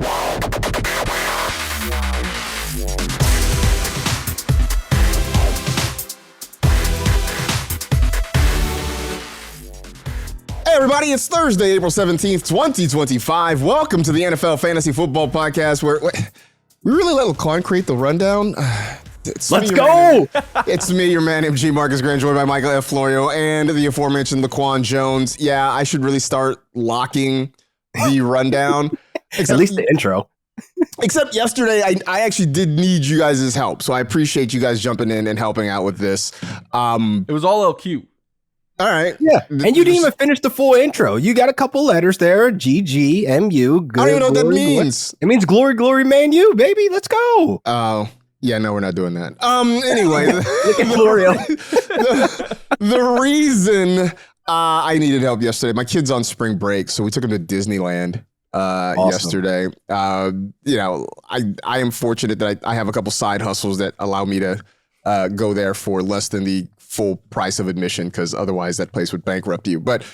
Hey everybody, it's Thursday, April 17th, 2025. Welcome to the NFL Fantasy Football Podcast, where we really let Laquan create the rundown. Let's go! It's me, your man, MG Marcus Grant, joined by Michael F. Florio and the aforementioned Laquan Jones. Yeah, I should really start locking the rundown. At least the intro. Except yesterday, I actually did need you guys' help, so I appreciate you guys jumping in and helping out with this. It was all LQ. All right. Yeah. And you didn't even finish the full intro. You got a couple letters there. GG, MU. Good, I don't even know what that glory, means. It means glory, glory, man, you, baby. Let's go. Oh, yeah, no, we're not doing that. Anyway. Look at Florio. The reason I needed help yesterday, my kid's on spring break, so we took him to Disneyland yesterday. You know, I am fortunate that I have a couple side hustles that allow me to go there for less than the full price of admission, because otherwise that place would bankrupt you. But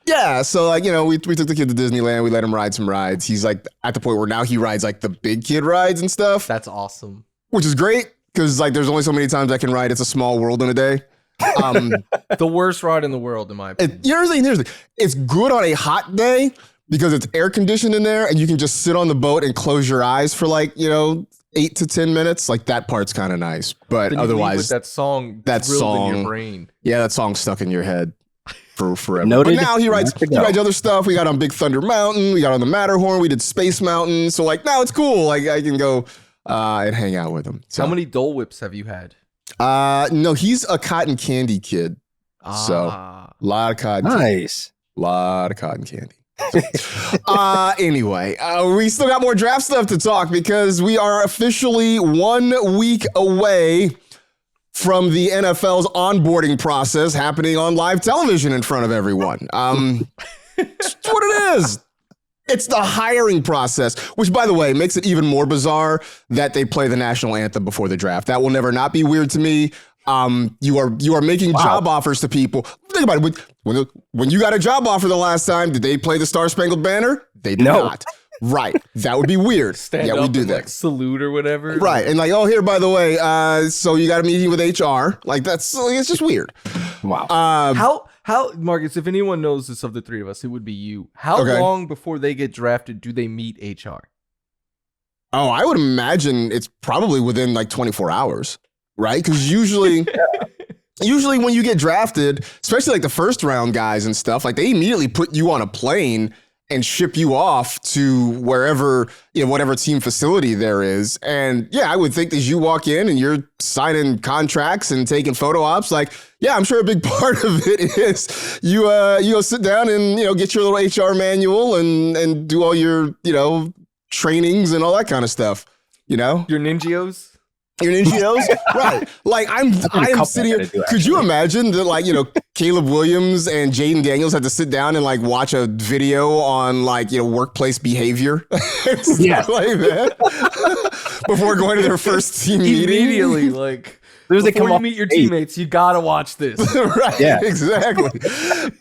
yeah, so like, you know, we took the kid to Disneyland. We let him ride some rides. He's like at the point where now he rides like the big kid rides and stuff. That's awesome. Which is great, because like there's only so many times I can ride It's a Small World in a day. The worst ride in the world, in my opinion. Here's the thing. It's good on a hot day because it's air conditioned in there and you can just sit on the boat and close your eyes for like, you know, 8 to 10 minutes. Like that part's kind of nice, but Then you otherwise leave with that song drilled in your brain. Yeah, that song's stuck in your head for forever. Noted. But now he rides other stuff. We got on Big Thunder Mountain. We got on the Matterhorn. We did Space Mountain. So like now it's cool. Like I can go and hang out with him. So, How many Dole Whips have you had? no, he's a cotton candy kid. So a lot of cotton. Nice. A lot of cotton candy. Anyway, we still got more draft stuff to talk because we are officially 1 week away from the NFL's onboarding process happening on live television in front of everyone. It's what it is. It's the hiring process, which, by the way, makes it even more bizarre that they play the national anthem before the draft. That will never not be weird to me. You are making job offers to people. Think about it. When you got a job offer the last time, did they play the Star Spangled Banner? They did not. Right. That would be weird. Stand yeah, up we do and, that. like, salute or whatever. Right. And like, oh, here, by the way, so you got a meeting with HR. Like that's, like, it's just weird. Wow. How Marcus, if anyone knows this of the three of us, it would be you. How long before they get drafted do they meet HR? Oh, I would imagine it's probably within like 24 hours, right? Because usually when you get drafted, especially like the first round guys and stuff, like they immediately put you on a plane and ship you off to wherever, you know, whatever team facility there is. And yeah, I would think as you walk in and you're signing contracts and taking photo ops, like, yeah, I'm sure a big part of it is you go sit down and, you know, get your little HR manual and do all your, you know, trainings and all that kind of stuff, you know? Your ninjos? Your NGOs? Right. Like I am sitting here. Could you imagine that, like, you know, Caleb Williams and Jaden Daniels had to sit down and like watch a video on like, you know, workplace behavior Yeah. like that before going to their first team meeting? Immediately, like, before you meet your teammates, you gotta watch this. Right. Yeah. Exactly.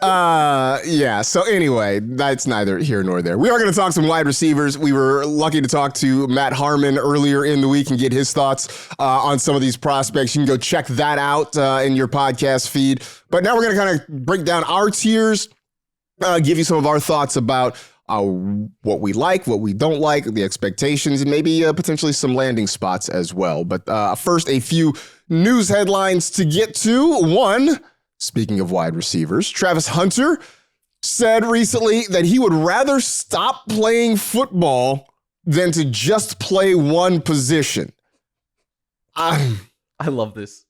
Yeah. So anyway, that's neither here nor there. We are going to talk some wide receivers. We were lucky to talk to Matt Harmon earlier in the week and get his thoughts on some of these prospects. You can go check that out in your podcast feed. But now we're going to kind of break down our tiers, give you some of our thoughts about what we like, what we don't like, the expectations, and maybe potentially some landing spots as well. But first, a few news headlines to get to. One, speaking of wide receivers, Travis Hunter said recently that he would rather stop playing football than to just play one position. I love this.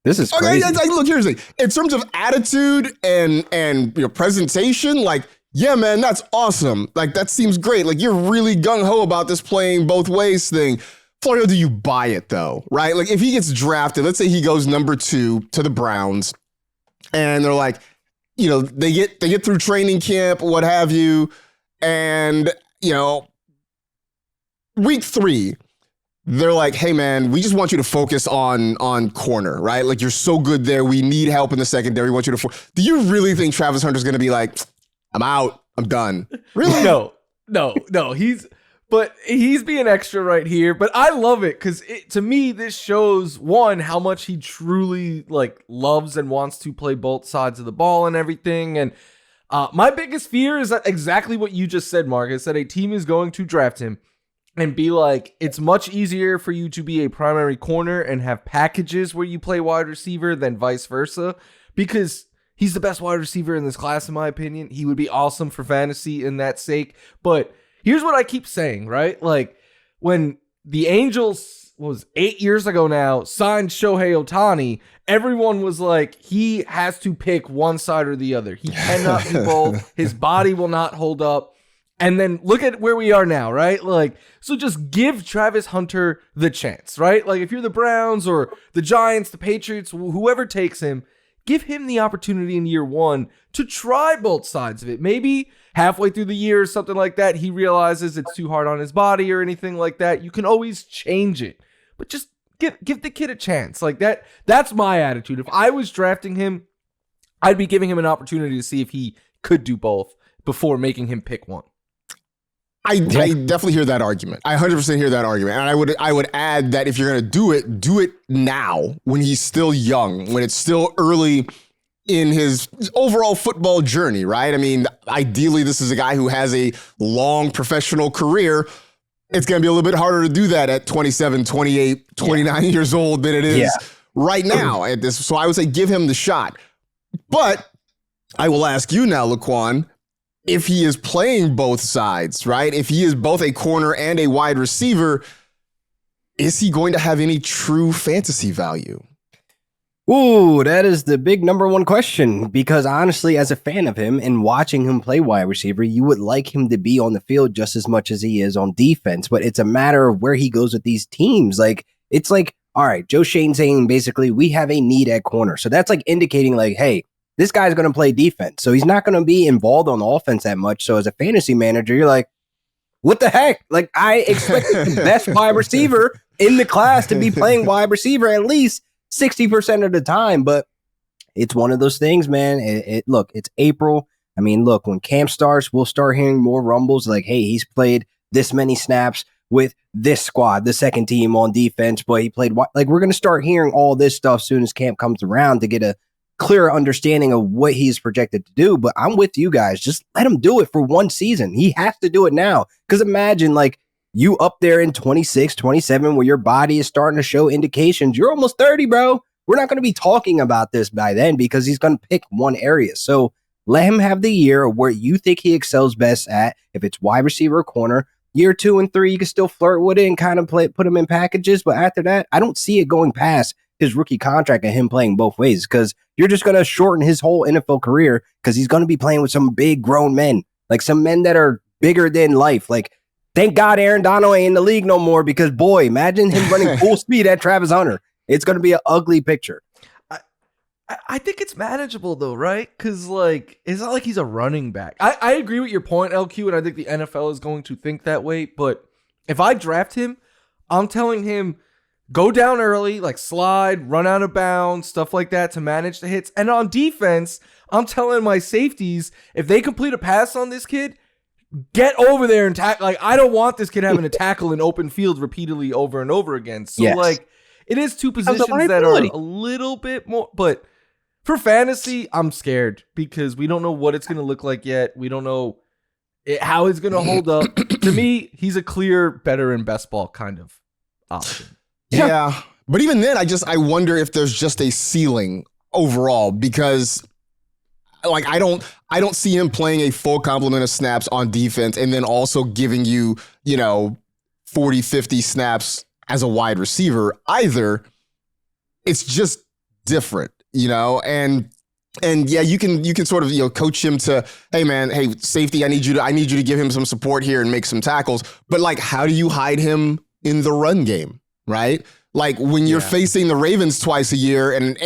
This is crazy. Okay, look, here's the thing. In terms of attitude and you know, presentation, like, yeah, man, that's awesome. Like, that seems great. Like, you're really gung-ho about this playing both ways thing. Florio, do you buy it, though? Right? Like, if he gets drafted, let's say he goes number 2 to the Browns, and they're like, you know, they get through training camp, what have you, and, you know, week 3, they're like, hey, man, we just want you to focus on corner, right? Like, you're so good there. We need help in the secondary. We want you to... Do you really think Travis Hunter's going to be like... I'm out. I'm done. Really? No. No, he's being extra right here, but I love it because to me this shows one how much he truly like loves and wants to play both sides of the ball and everything. And my biggest fear is that exactly what you just said, Marcus, that a team is going to draft him and be like, it's much easier for you to be a primary corner and have packages where you play wide receiver than vice versa, because he's the best wide receiver in this class, in my opinion. He would be awesome for fantasy in that sake. But here's what I keep saying, right? Like when the Angels, was 8 years ago now, signed Shohei Ohtani, everyone was like, he has to pick one side or the other. He cannot be both. His body will not hold up. And then look at where we are now, right? Like, so just give Travis Hunter the chance, right? Like if you're the Browns or the Giants, the Patriots, whoever takes him, give him the opportunity in year one to try both sides of it. Maybe halfway through the year or something like that, he realizes it's too hard on his body or anything like that. You can always change it, but just give the kid a chance. Like that's my attitude. If I was drafting him, I'd be giving him an opportunity to see if he could do both before making him pick one. I definitely hear that argument. I 100% hear that argument. And I would add that if you're going to do it now when he's still young, when it's still early in his overall football journey, right? I mean, ideally, this is a guy who has a long professional career. It's going to be a little bit harder to do that at 27, 28, 29 years old than it is right now at this. So I would say give him the shot. But I will ask you now, Laquan, if he is playing both sides, right? If he is both a corner and a wide receiver, is he going to have any true fantasy value? Ooh, that is the big number one question, because honestly, as a fan of him and watching him play wide receiver, you would like him to be on the field just as much as he is on defense, but it's a matter of where he goes with these teams. Like, it's like, all right, Joe Shane saying basically we have a need at corner. So that's like indicating like, hey, this guy's going to play defense. So he's not going to be involved on offense that much. So as a fantasy manager, you're like, what the heck? Like, I expected the best wide receiver in the class to be playing wide receiver at least 60% of the time. But it's one of those things, man. Look, it's April. I mean, look, when camp starts, we'll start hearing more rumbles like, hey, he's played this many snaps with this squad, the second team on defense, but he played, like, we're going to start hearing all this stuff soon as camp comes around to get a clearer understanding of what he's projected to do. But I'm with you guys. Just let him do it for one season. He has to do it now. Because imagine like you up there in 26, 27, where your body is starting to show indications. You're almost 30, bro. We're not going to be talking about this by then because he's going to pick one area. So let him have the year where you think he excels best at. If it's wide receiver or corner, year 2 and 3, you can still flirt with it and kind of put him in packages. But after that, I don't see it going past his rookie contract and him playing both ways, because you're just going to shorten his whole NFL career because he's going to be playing with some big grown men, like some men that are bigger than life. Like, thank God Aaron Donald ain't in the league no more, because boy, imagine him running full speed at Travis Hunter. It's going to be an ugly picture. I think it's manageable though, right? Because like, it's not like he's a running back. I agree with your point, LQ, and I think the NFL is going to think that way. But if I draft him, I'm telling him, go down early, like slide, run out of bounds, stuff like that to manage the hits. And on defense, I'm telling my safeties, if they complete a pass on this kid, get over there and tackle. Like, I don't want this kid having to tackle in open field repeatedly over and over again. So like, it is two positions that are a little bit more, but for fantasy, I'm scared because we don't know what it's going to look like yet. We don't know how it's going to hold up. To me, he's a clear better in best ball kind of option. Yeah. But even then, I wonder if there's just a ceiling overall, because like I don't see him playing a full complement of snaps on defense and then also giving you, 40, 50 snaps as a wide receiver either. It's just different, and yeah, you can sort of, coach him to, hey man, hey, safety, I need you to give him some support here and make some tackles. But like, how do you hide him in the run game? Right? Like when you're facing the Ravens twice a year and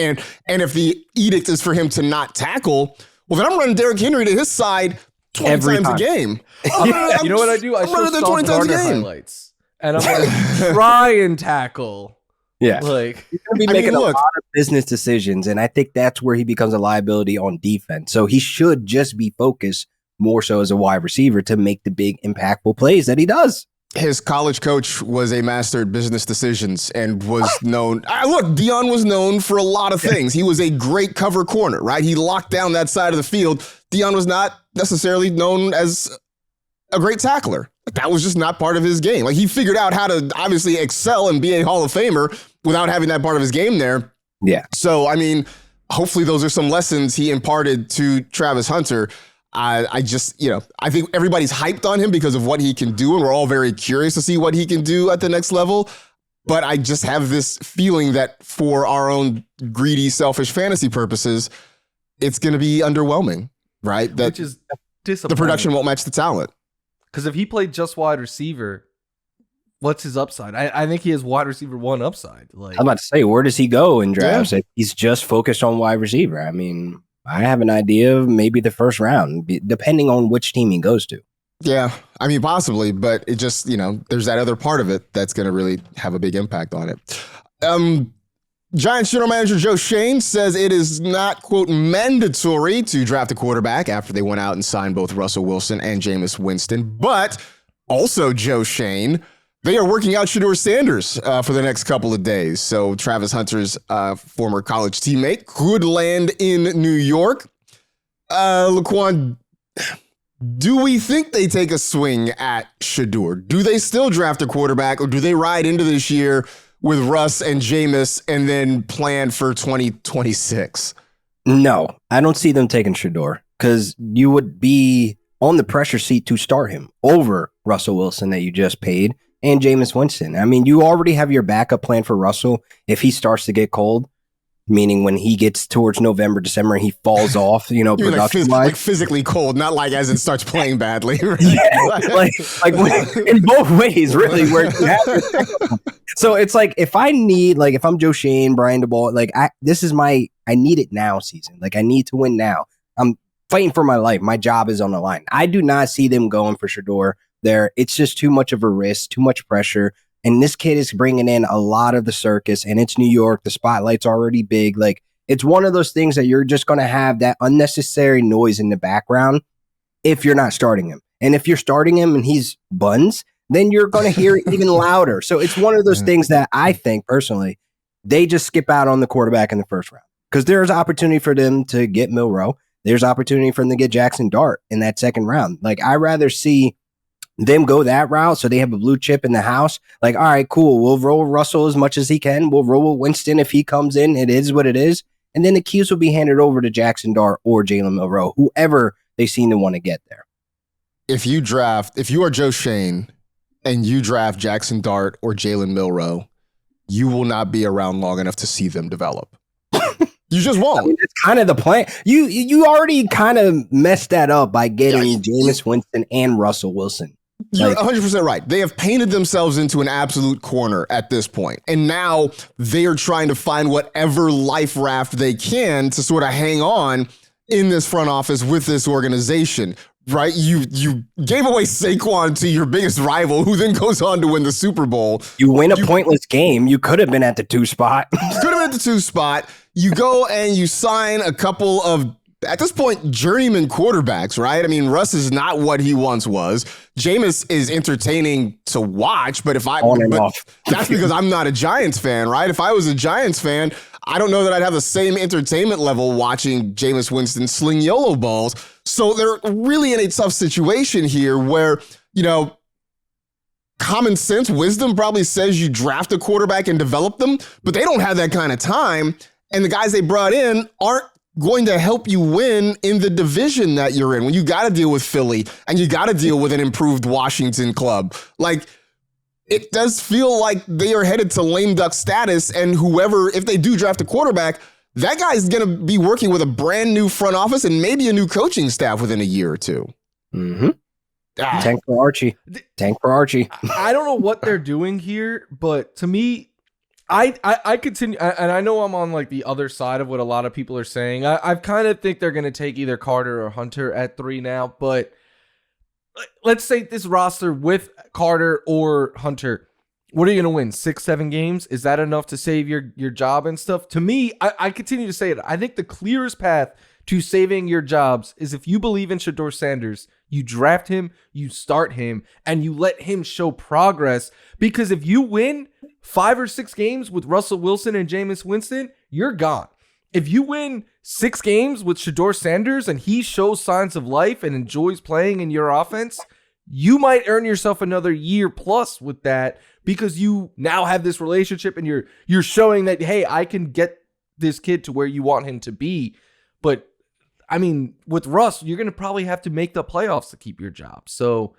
if the edict is for him to not tackle, well, then I'm running Derrick Henry to his side 20 times a game. You know what I do? I show Sauce Gardner highlights and I'm going to try and tackle. Yeah. Like, he's going to be making a lot of business decisions, and I think that's where he becomes a liability on defense. So he should just be focused more so as a wide receiver to make the big impactful plays that he does. His college coach was a master at business decisions and was known. Look, Deion was known for a lot of things. He was a great cover corner, right? He locked down that side of the field. Deion was not necessarily known as a great tackler. That was just not part of his game. Like, he figured out how to obviously excel and be a Hall of Famer without having that part of his game there. Yeah. So, I mean, hopefully those are some lessons he imparted to Travis Hunter. I just, I think everybody's hyped on him because of what he can do, and we're all very curious to see what he can do at the next level. But I just have this feeling that for our own greedy, selfish fantasy purposes, it's going to be underwhelming, right? That Which is disappointing. the production won't match the talent. Because if he played just wide receiver, what's his upside? I think he has wide receiver 1 upside. Like, I'm about to say, where does he go in drafts if he's just focused on wide receiver? I mean, I have an idea of maybe the first round, depending on which team he goes to. Yeah, I mean, possibly, but it just, there's that other part of it that's going to really have a big impact on it. Giants general manager Joe Schoen says it is not, quote, mandatory to draft a quarterback after they went out and signed both Russell Wilson and Jameis Winston. But also, Joe Schoen, they are working out Shedeur Sanders for the next couple of days. So Travis Hunter's former college teammate could land in New York. Laquan, do we think they take a swing at Shedeur? Do they still draft a quarterback, or do they ride into this year with Russ and Jameis and then plan for 2026? No, I don't see them taking Shedeur because you would be on the pressure seat to start him over Russell Wilson that you just paid and Jameis Winston. I mean, you already have your backup plan for Russell if he starts to get cold, meaning when he gets towards November, December, and he falls off, production-wise. Like physically cold, not like as it starts playing badly. Right? Yeah, in both ways, really. Where so it's like, if I'm Joe Schoen, Brian DeBall, I need it now season. Like, I need to win now. I'm fighting for my life. My job is on the line. I do not see them going for Shedeur there. It's just too much of a risk, too much pressure. And this kid is bringing in a lot of the circus, and it's New York. The spotlight's already big. Like, it's one of those things that you're just going to have that unnecessary noise in the background if you're not starting him. And if you're starting him and he's buns, then you're going to hear it even louder. So it's one of those things that I think personally, they just skip out on the quarterback in the first round because there's opportunity for them to get Milroe. There's opportunity for them to get Jackson Dart in that second round. Like, I rather see them go that route so they have a blue chip in the house. Like, all right, cool. We'll roll Russell as much as he can. We'll roll Winston if he comes in. It is what it is. And then the keys will be handed over to Jackson Dart or Jalen Milroe, whoever they seem to want to get there. If you are Joe Schoen and you draft Jackson Dart or Jalen Milroe, you will not be around long enough to see them develop. You just won't. I mean, it's kind of the plan. You already kind of messed that up by getting Jameis Winston and Russell Wilson. You're 100% right. They have painted themselves into an absolute corner at this point. And now they are trying to find whatever life raft they can to sort of hang on in this front office with this organization, right? You gave away Saquon to your biggest rival, who then goes on to win the Super Bowl. You win a pointless game. You could have been at the 2 spot. You go and you sign a couple of, at this point, journeyman quarterbacks, right? I mean, Russ is not what he once was. Jameis is entertaining to watch, but that's because I'm not a Giants fan, right? If I was a Giants fan, I don't know that I'd have the same entertainment level watching Jameis Winston sling YOLO balls. So they're really in a tough situation here where, common sense, wisdom probably says you draft a quarterback and develop them, but they don't have that kind of time. And the guys they brought in aren't going to help you win in the division that you're in when you got to deal with Philly and you got to deal with an improved Washington club. Like, it does feel like they are headed to lame duck status, and if they do draft a quarterback, that guy's going to be working with a brand new front office and maybe a new coaching staff within a year or two. Mm-hmm. Tank for Archie. I don't know what they're doing here, but to me, I continue, and I know I'm on like the other side of what a lot of people are saying. I kind of think they're going to take either Carter or Hunter at 3 now, but let's say this roster with Carter or Hunter, what are you going to win? 6-7 games? Is that enough to save your job and stuff? To me, I continue to say it. I think the clearest path to saving your jobs is if you believe in Shedeur Sanders, you draft him, you start him, and you let him show progress. Because if you win 5 or 6 games with Russell Wilson and Jameis Winston, you're gone. If you win 6 games with Shedeur Sanders and he shows signs of life and enjoys playing in your offense, you might earn yourself another year plus with that because you now have this relationship and you're showing that, hey, I can get this kid to where you want him to be. But I mean, with Russ, you're going to probably have to make the playoffs to keep your job. So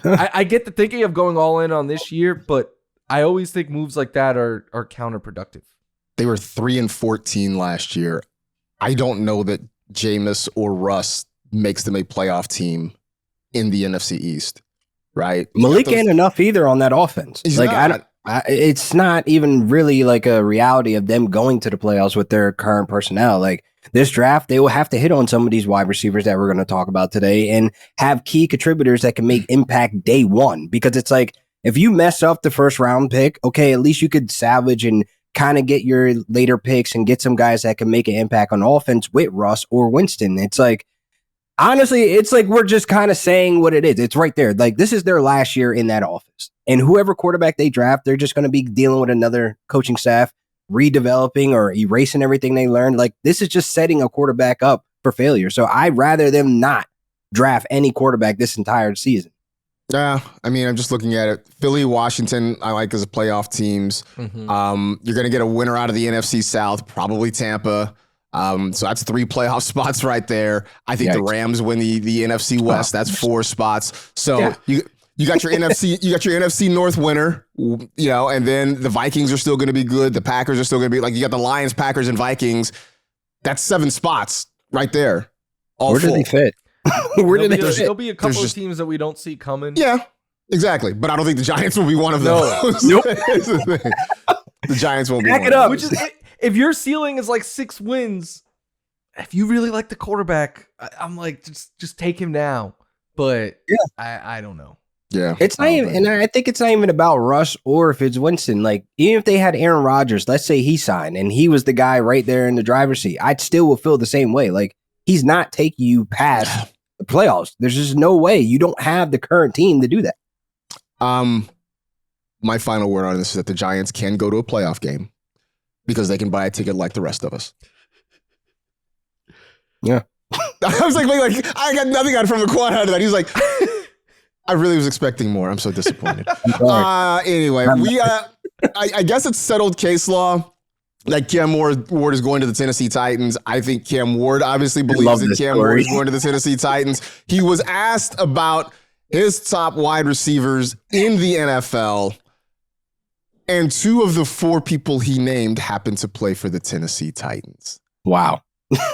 I get the thinking of going all in on this year, but I always think moves like that are counterproductive. They were 3-14 last year. I don't know that Jameis or Russ makes them a playoff team in the NFC East, right? Malik ain't enough either on that offense. He's like not. It's not even really like a reality of them going to the playoffs with their current personnel. Like this draft, they will have to hit on some of these wide receivers that we're going to talk about today and have key contributors that can make impact day one. Because it's like, if you mess up the first round pick, okay, at least you could salvage and kind of get your later picks and get some guys that can make an impact on offense with Russ or Winston. It's like, honestly, it's like we're just kind of saying what it is. It's right there. Like, this is their last year in that office. And whoever quarterback they draft, they're just going to be dealing with another coaching staff, redeveloping or erasing everything they learned. Like, this is just setting a quarterback up for failure. So I'd rather them not draft any quarterback this entire season. Yeah, I mean, I'm just looking at it. Philly, Washington, I like as a playoff teams. Mm-hmm. You're going to get a winner out of the NFC South, probably Tampa. So that's 3 playoff spots right there. I think the Rams win the NFC West. That's 4 spots. So you got your NFC North winner, you know, and then the Vikings are still going to be good. The Packers are still going to be like, you got the Lions, Packers, and Vikings. That's 7 spots right there. Where do they fit? There'll be a couple of teams that we don't see coming. Yeah, exactly. But I don't think the Giants will be one of those. Nope. The Giants won't be Back one it of up. those. Which is, if your ceiling is like 6 wins, if you really like the quarterback, I'm like, just take him now. But I don't know. Yeah, it's not even, and I think it's not even about Russ or if it's Winston. Like, even if they had Aaron Rodgers, let's say he signed and he was the guy right there in the driver's seat, I'd still would feel the same way. Like, he's not taking you past the playoffs. There's just no way. You don't have the current team to do that. My final word on this is that the Giants can go to a playoff game because they can buy a ticket like the rest of us. Yeah. I was like, I got nothing out from the quad out of that. He was like, I really was expecting more. I'm so disappointed. Anyway, I guess it's settled case law. Like Cam Ward is going to the Tennessee Titans. I think Cam Ward obviously believes that Cam Ward is going to the Tennessee Titans. He was asked about his top wide receivers in the NFL, and 2 of the 4 people he named happened to play for the Tennessee Titans. Wow.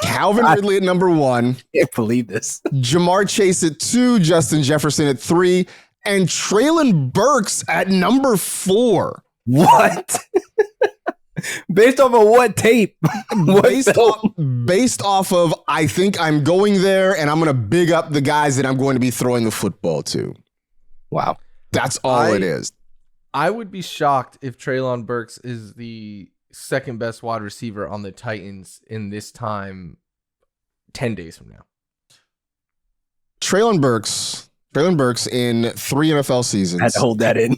Calvin Ridley at number 1. Can't believe this. Jamar Chase at 2, Justin Jefferson at 3, and Treylon Burks at number 4. What? Based off of what tape? Based off of, I think I'm going there and I'm going to big up the guys that I'm going to be throwing the football to. Wow. That's all it is. I would be shocked if Treylon Burks is the second best wide receiver on the Titans in this time 10 days from now. Treylon Burks in 3 NFL seasons. I had to hold that in.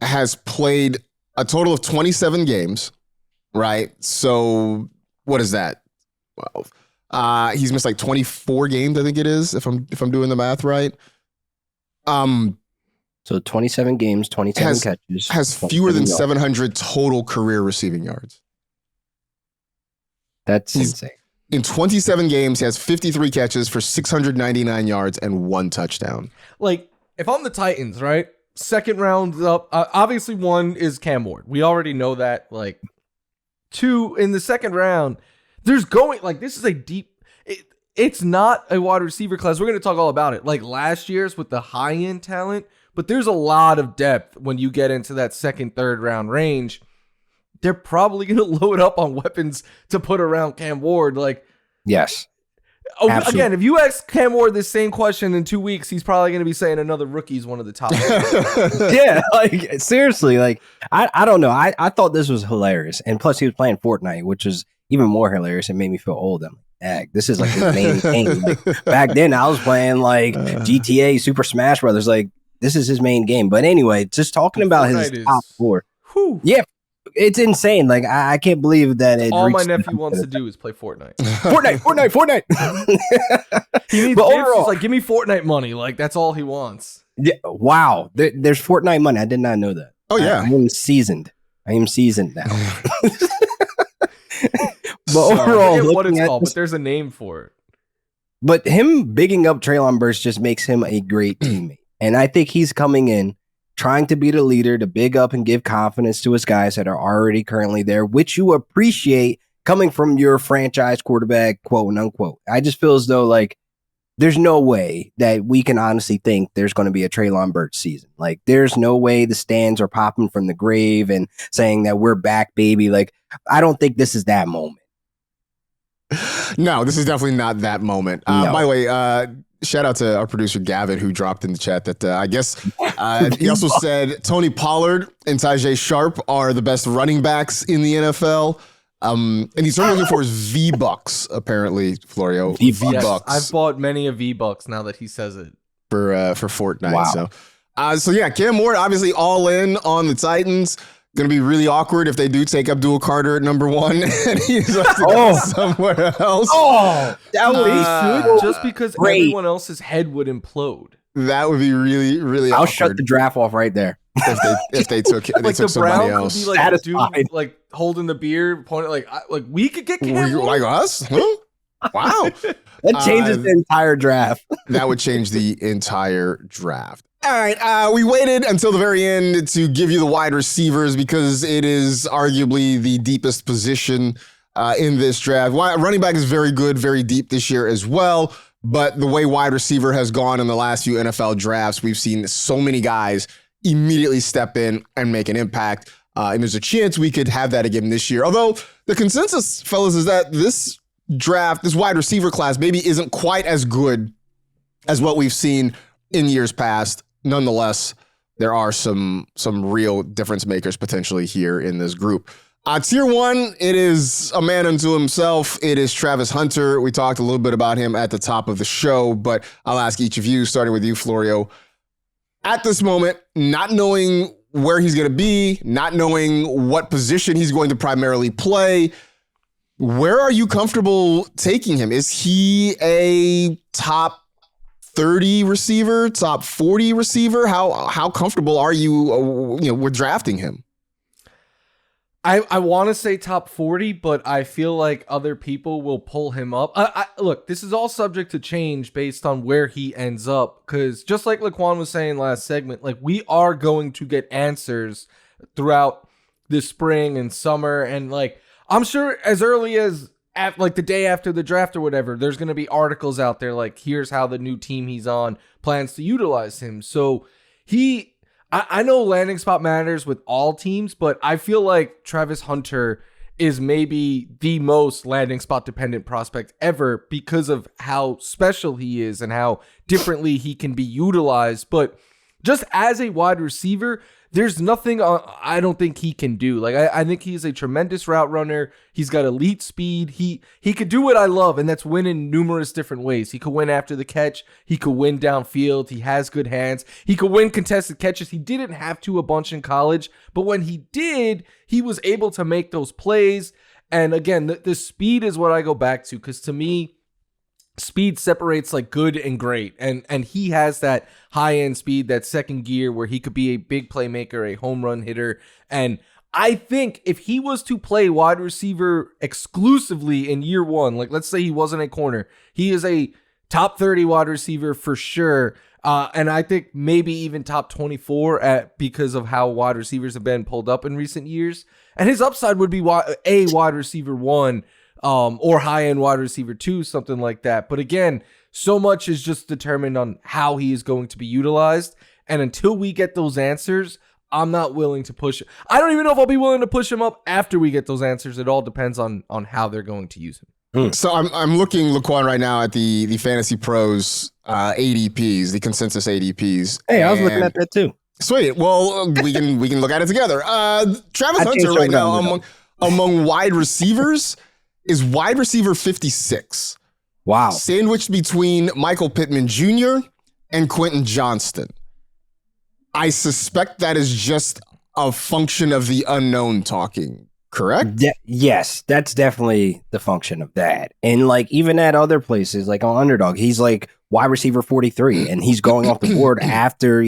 Has played a total of 27 games. Right. So what is that? 12. He's missed like 24 games, I think it is, if I'm doing the math right. So 27 games, 27 catches. Has fewer than 700 total career receiving yards. That's insane. In 27 games, he has 53 catches for 699 yards and 1 touchdown. Like, if I'm the Titans, right? Second round up, obviously 1 is Cam Ward. We already know that. Like, 2 in the second round, this is a deep, it's not a wide receiver class. We're going to talk all about it. Like last year's with the high end talent, but there's a lot of depth when you get into that second, third round range. They're probably going to load up on weapons to put around Cam Ward. Like, yes. Again, if you ask Cam Ward this same question in 2 weeks, he's probably going to be saying another rookie's one of the top. Yeah, like seriously, like I don't know. I thought this was hilarious, and plus he was playing Fortnite, which is even more hilarious and made me feel old. Ag. This is like his main game. Like, back then, I was playing like GTA, Super Smash Brothers. Like, this is his main game. But anyway, just talking about his top 4. Whew. Yeah, it's insane. Like, I can't believe that it. All my nephew wants to do is play Fortnite. Fortnite. He needs But gifts. overall, He's like, give me Fortnite money. Like, that's all he wants. yeah, wow. There's Fortnite money. I did not know that. Oh yeah, I am seasoned. Now. But overall, I forget what it's called, this, but there's a name for it. but him bigging up Treylon Burks just makes him a great teammate. And I think he's coming in trying to be the leader, to big up and give confidence to his guys that are already currently there, which you appreciate coming from your franchise quarterback, quote unquote. I just feel as though like there's no way that we can honestly think there's going to be a Treylon Burks season. Like, there's no way the stands are popping from the grave and saying that we're back, baby. Like, I don't think this is that moment. No, this is definitely not that moment. No. By the way, shout out to our producer Gavin, who dropped in the chat that I guess he also said Tony Pollard and Tajay Sharp are the best running backs in the NFL. And he's only looking for his V-Bucks, apparently, Florio. V-Bucks. Yes, I've bought many a V-Bucks now that he says it. For Fortnite. Wow. So yeah, Cam Ward obviously all in on the Titans. Going to be really awkward if they do take Abdul Carter at number 1 and he's up to go somewhere else. Oh, that would be so just because great. everyone else's head would implode. That would be really, really I'll awkward shut the draft off right there. if they took Like the somebody Browns else. would be like, Satisfied. dude, like holding the beer, pointing like we could get Cam Ward. Like us? Huh? Wow. That changes the entire draft. That would change the entire draft. All right, we waited until the very end to give you the wide receivers because it is arguably the deepest position in this draft. Running back is very good, very deep this year as well. But the way wide receiver has gone in the last few NFL drafts, we've seen so many guys immediately step in and make an impact. And there's a chance we could have that again this year. Although the consensus, fellas, is that this draft, this wide receiver class maybe isn't quite as good as what we've seen in years past. Nonetheless, there are some real difference makers potentially here in this group. Tier 1, it is a man unto himself. It is Travis Hunter. We talked a little bit about him at the top of the show, but I'll ask each of you, starting with you, Florio. At this moment, not knowing where he's going to be, not knowing what position he's going to primarily play, where are you comfortable taking him? Is he a top 30 receiver, top 40 receiver? How comfortable are you, with drafting him? I want to say top 40, but I feel like other people will pull him up. Look, this is all subject to change based on where he ends up. Because just like Laquan was saying last segment, like we are going to get answers throughout the spring and summer. And like, I'm sure as early as like the day after the draft or whatever, there's going to be articles out there like, here's how the new team he's on plans to utilize him. So I know landing spot matters with all teams, but I feel like Travis Hunter is maybe the most landing spot dependent prospect ever because of how special he is and how differently he can be utilized. But just as a wide receiver, there's nothing I don't think he can do. Like I think he's a tremendous route runner. He's got elite speed. He could do what I love, and that's win in numerous different ways. He could win after the catch. He could win downfield. He has good hands. He could win contested catches. He didn't have to a bunch in college, but when he did, he was able to make those plays. And again, the speed is what I go back to, because to me, speed separates like good and great, and he has that high-end speed, that second gear where he could be a big playmaker, a home run hitter. And I think if he was to play wide receiver exclusively in year 1, like let's say he wasn't a corner, he is a top 30 wide receiver for sure. And I think maybe even top 24 because of how wide receivers have been pulled up in recent years. And his upside would be a wide receiver 1, or high-end wide receiver 2, something like that. But again, so much is just determined on how he is going to be utilized. And until we get those answers, I'm not willing to push it. I don't even know if I'll be willing to push him up after we get those answers. It all depends on how they're going to use him. So I'm looking, Laquan, right now at the Fantasy Pros ADPs, the consensus ADPs. Hey, I was looking at that too. Sweet. Well, we can look at it together. Travis Hunter right now among wide receivers is wide receiver 56. Wow. Sandwiched between Michael Pittman Jr. and Quentin Johnston. I suspect that is just a function of the unknown talking, correct? Yes, that's definitely the function of that. And like even at other places, like on Underdog, he's like wide receiver 43, and he's going off the board after,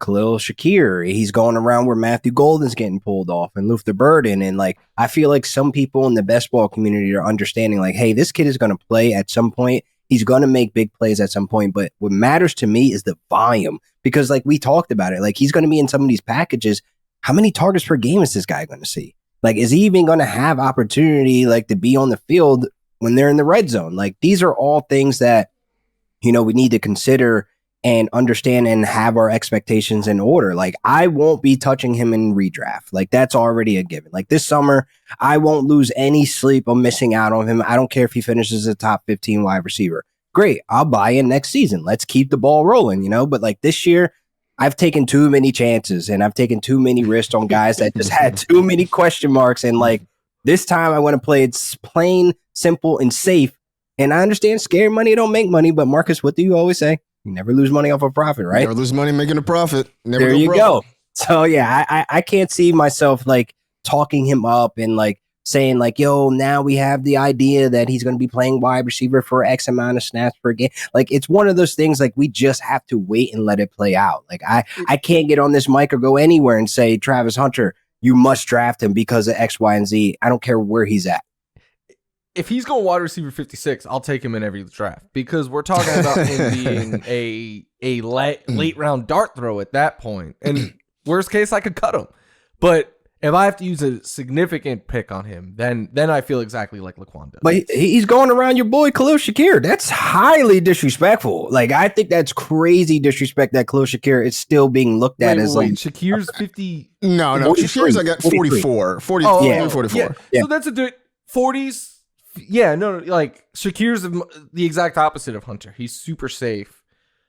Khalil Shakir. He's going around where Matthew Golden's getting pulled off and Luther Burden. And like I feel like some people in the best ball community are understanding like, hey, this kid is going to play at some point. He's going to make big plays at some point. But what matters to me is the volume, because like we talked about it, like he's going to be in some of these packages. How many targets per game is this guy going to see? Like, is he even going to have opportunity like to be on the field when they're in the red zone? Like, these are all things that, we need to consider and understand and have our expectations in order. Like, I won't be touching him in redraft. Like, that's already a given. Like, this summer, I won't lose any sleep on missing out on him. I don't care if he finishes a top 15 wide receiver. Great. I'll buy in next season. Let's keep the ball rolling, But like this year, I've taken too many chances and I've taken too many risks on guys that just had too many question marks. And like this time I want to play it plain, simple, and safe. And I understand scary money don't make money, but Marcus, what do you always say? You never lose money off a profit, right? Never lose money making a profit. Never there you broke. go. So yeah, I can't see myself like talking him up and like saying like, yo, now we have the idea that he's going to be playing wide receiver for X amount of snaps per game. Like it's one of those things like we just have to wait and let it play out. Like I can't get on this mic or go anywhere and say, Travis Hunter, you must draft him because of X, Y, and Z. I don't care where he's at. If he's going wide receiver 56, I'll take him in every draft because we're talking about him being a late round dart throw at that point. And worst case, I could cut him. But if I have to use a significant pick on him, then I feel exactly like Laquan does. But he's going around your boy Khalil Shakir. That's highly disrespectful. Like I think that's crazy disrespect that Khalil Shakir is still being looked at as like Shakir's 50. No. Shakir's I got 44. 40, oh, yeah, 44. Yeah. So that's a 40s. Yeah, no, like Shakir's the exact opposite of Hunter. He's super safe.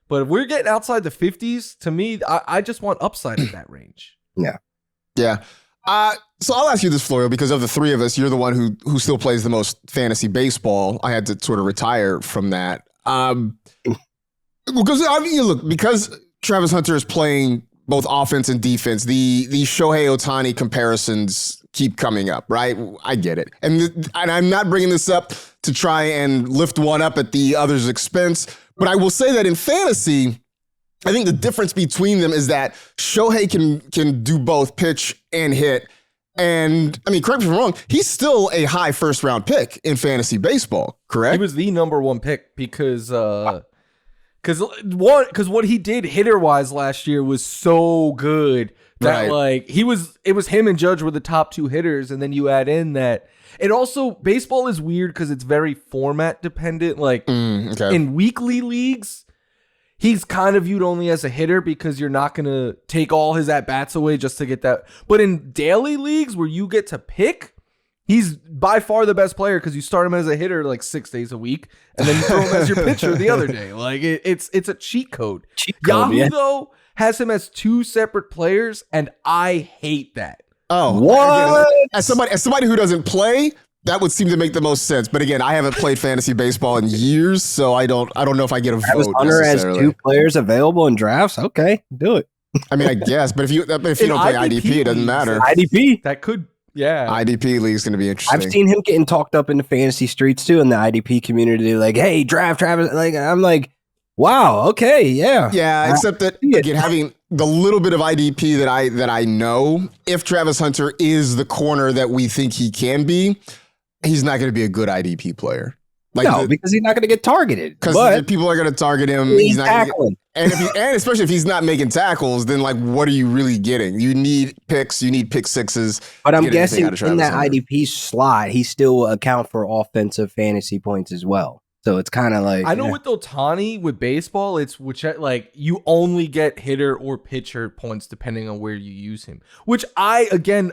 But if we're getting outside the 50s, to me, I just want upside at that range. Yeah. Yeah. So I'll ask you this, Florio, because of the three of us, you're the one who still plays the most fantasy baseball. I had to sort of retire from that. Because Travis Hunter is playing both offense and defense, the Shohei Ohtani comparisons keep coming up, right? I get it. And I'm not bringing this up to try and lift one up at the other's expense, but I will say that in fantasy, I think the difference between them is that Shohei can do both pitch and hit. And I mean, correct me if I'm wrong, he's still a high first round pick in fantasy baseball, correct? He was the number one pick because what he did hitter wise last year was so good that like it was him and Judge were the top two hitters, and then you add in that it also baseball is weird because it's very format dependent. Like in weekly leagues, he's kind of viewed only as a hitter because you're not going to take all his at-bats away just to get that. But in daily leagues where you get to pick, he's by far the best player because you start him as a hitter like 6 days a week and then you throw him as your pitcher the other day. Like it's a cheat code. Yahoo, though, has him as two separate players, and I hate that. Oh, what? As somebody who doesn't play, that would seem to make the most sense. But again, I haven't played fantasy baseball in years, so I don't know if I get a vote Hunter has necessarily. two players available in drafts. Okay, do it. I mean, I guess, but if you don't play IDP, it doesn't matter. IDP. That could, yeah. IDP league is going to be interesting. I've seen him getting talked up in the fantasy streets too in the IDP community. Like, hey, draft Travis. Like, I'm like, wow, okay, yeah. Yeah, except that again, having the little bit of IDP that I know, if Travis Hunter is the corner that we think he can be, he's not going to be a good IDP player. Like because he's not going to get targeted. Because people are going to target him. He's not tackling. And especially if he's not making tackles, then like, what are you really getting? You need picks. You need pick sixes. But I'm guessing in that IDP slot, he still will account for offensive fantasy points as well. So it's kind of like I know with Ohtani with baseball, it's like you only get hitter or pitcher points depending on where you use him. Which I'm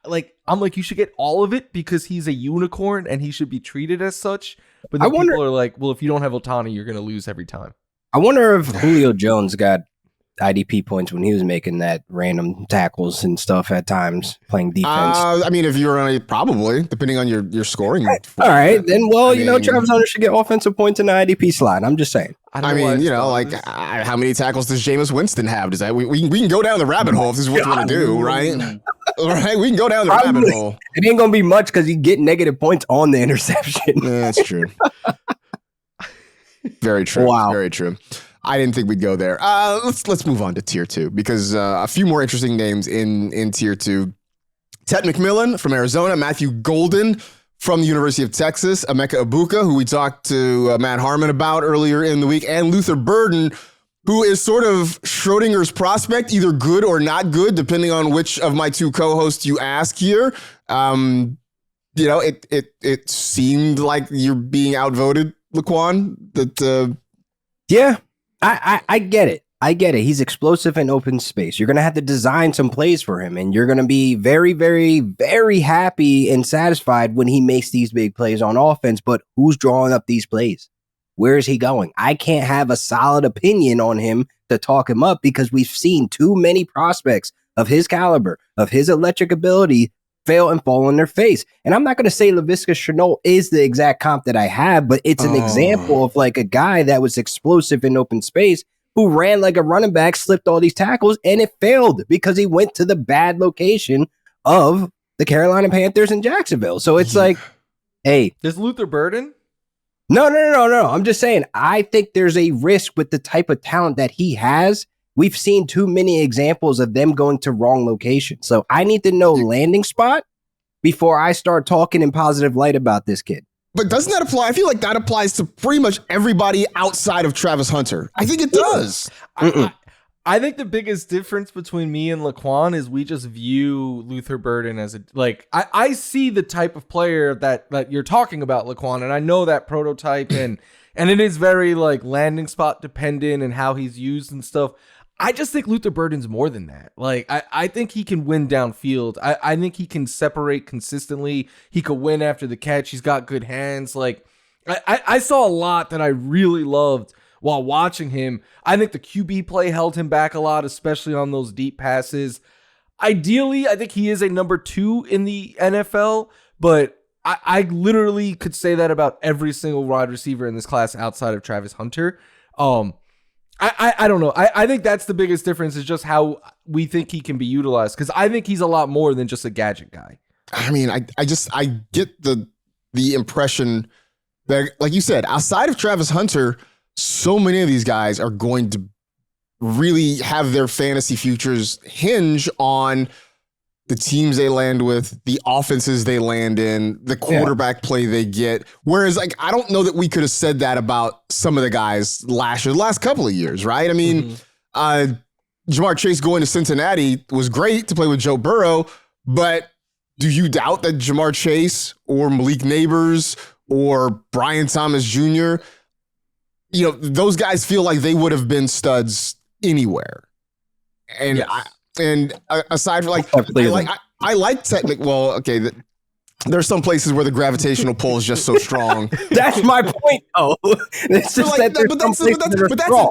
like you should get all of it because he's a unicorn and he should be treated as such. But then people are like, well, if you don't have Ohtani, you're going to lose every time. I wonder if Julio Jones got IDP points when he was making that random tackles and stuff at times, playing defense. I mean, if you're on probably, depending on your scoring. All right, then, Travis Hunter should get offensive points in the IDP slot. I'm just saying. I mean, how many tackles does Jameis Winston have? Does that we can go down the rabbit hole if this is what you want to do, right? All right, we can go down the rabbit hole. It ain't gonna be much because you get negative points on the interception. Yeah, that's true. Very true. Wow. Very true. I didn't think we'd go there. Let's move on to tier 2 because a few more interesting names in tier 2. Ted McMillan from Arizona, Matthew Golden from the University of Texas, Emeka Ibuka, who we talked to Matt Harmon about earlier in the week, and Luther Burden, who is sort of Schrodinger's prospect, either good or not good, depending on which of my two co-hosts you ask here. It seemed like you're being outvoted, Laquan. Yeah, I get it. I get it. He's explosive in open space. You're going to have to design some plays for him, and you're going to be very, very, very happy and satisfied when he makes these big plays on offense. But who's drawing up these plays? Where is he going? I can't have a solid opinion on him to talk him up because we've seen too many prospects of his caliber, of his electric ability, fail and fall on their face. And I'm not going to say Laviska Shenault is the exact comp that I have, but it's an example of like a guy that was explosive in open space who ran like a running back, slipped all these tackles, and it failed because he went to the bad location of the Carolina Panthers in Jacksonville. So it's like, hey. There's Luther Burden? No. I'm just saying, I think there's a risk with the type of talent that he has. We've seen too many examples of them going to wrong locations. So I need to know landing spot before I start talking in positive light about this kid. But doesn't that apply? I feel like that applies to pretty much everybody outside of Travis Hunter. I think it does. I think the biggest difference between me and Laquan is we just view Luther Burden as I see the type of player that you're talking about, Laquan, and I know that prototype and it is very like landing spot dependent and how he's used and stuff. I just think Luther Burden's more than that. Like, I think he can win downfield. I think he can separate consistently. He could win after the catch. He's got good hands. Like, I saw a lot that I really loved while watching him. I think the QB play held him back a lot, especially on those deep passes. Ideally, I think he is a number 2 in the NFL, but I literally could say that about every single wide receiver in this class outside of Travis Hunter. I don't know. I think that's the biggest difference is just how we think he can be utilized. Because I think he's a lot more than just a gadget guy. I mean, I get the impression that, like you said, outside of Travis Hunter, so many of these guys are going to really have their fantasy futures hinge on the teams they land with, the offenses they land in, the quarterback play they get. Whereas, like, I don't know that we could have said that about some of the guys the last couple of years, right? I mean, Jamar Chase going to Cincinnati was great to play with Joe Burrow, but do you doubt that Jamar Chase or Malik Neighbors or Brian Thomas Jr., those guys feel like they would have been studs anywhere. And yes. Aside from I like technical. Well, okay, there's some places where the gravitational pull is just so strong. That's my point. Oh, it's just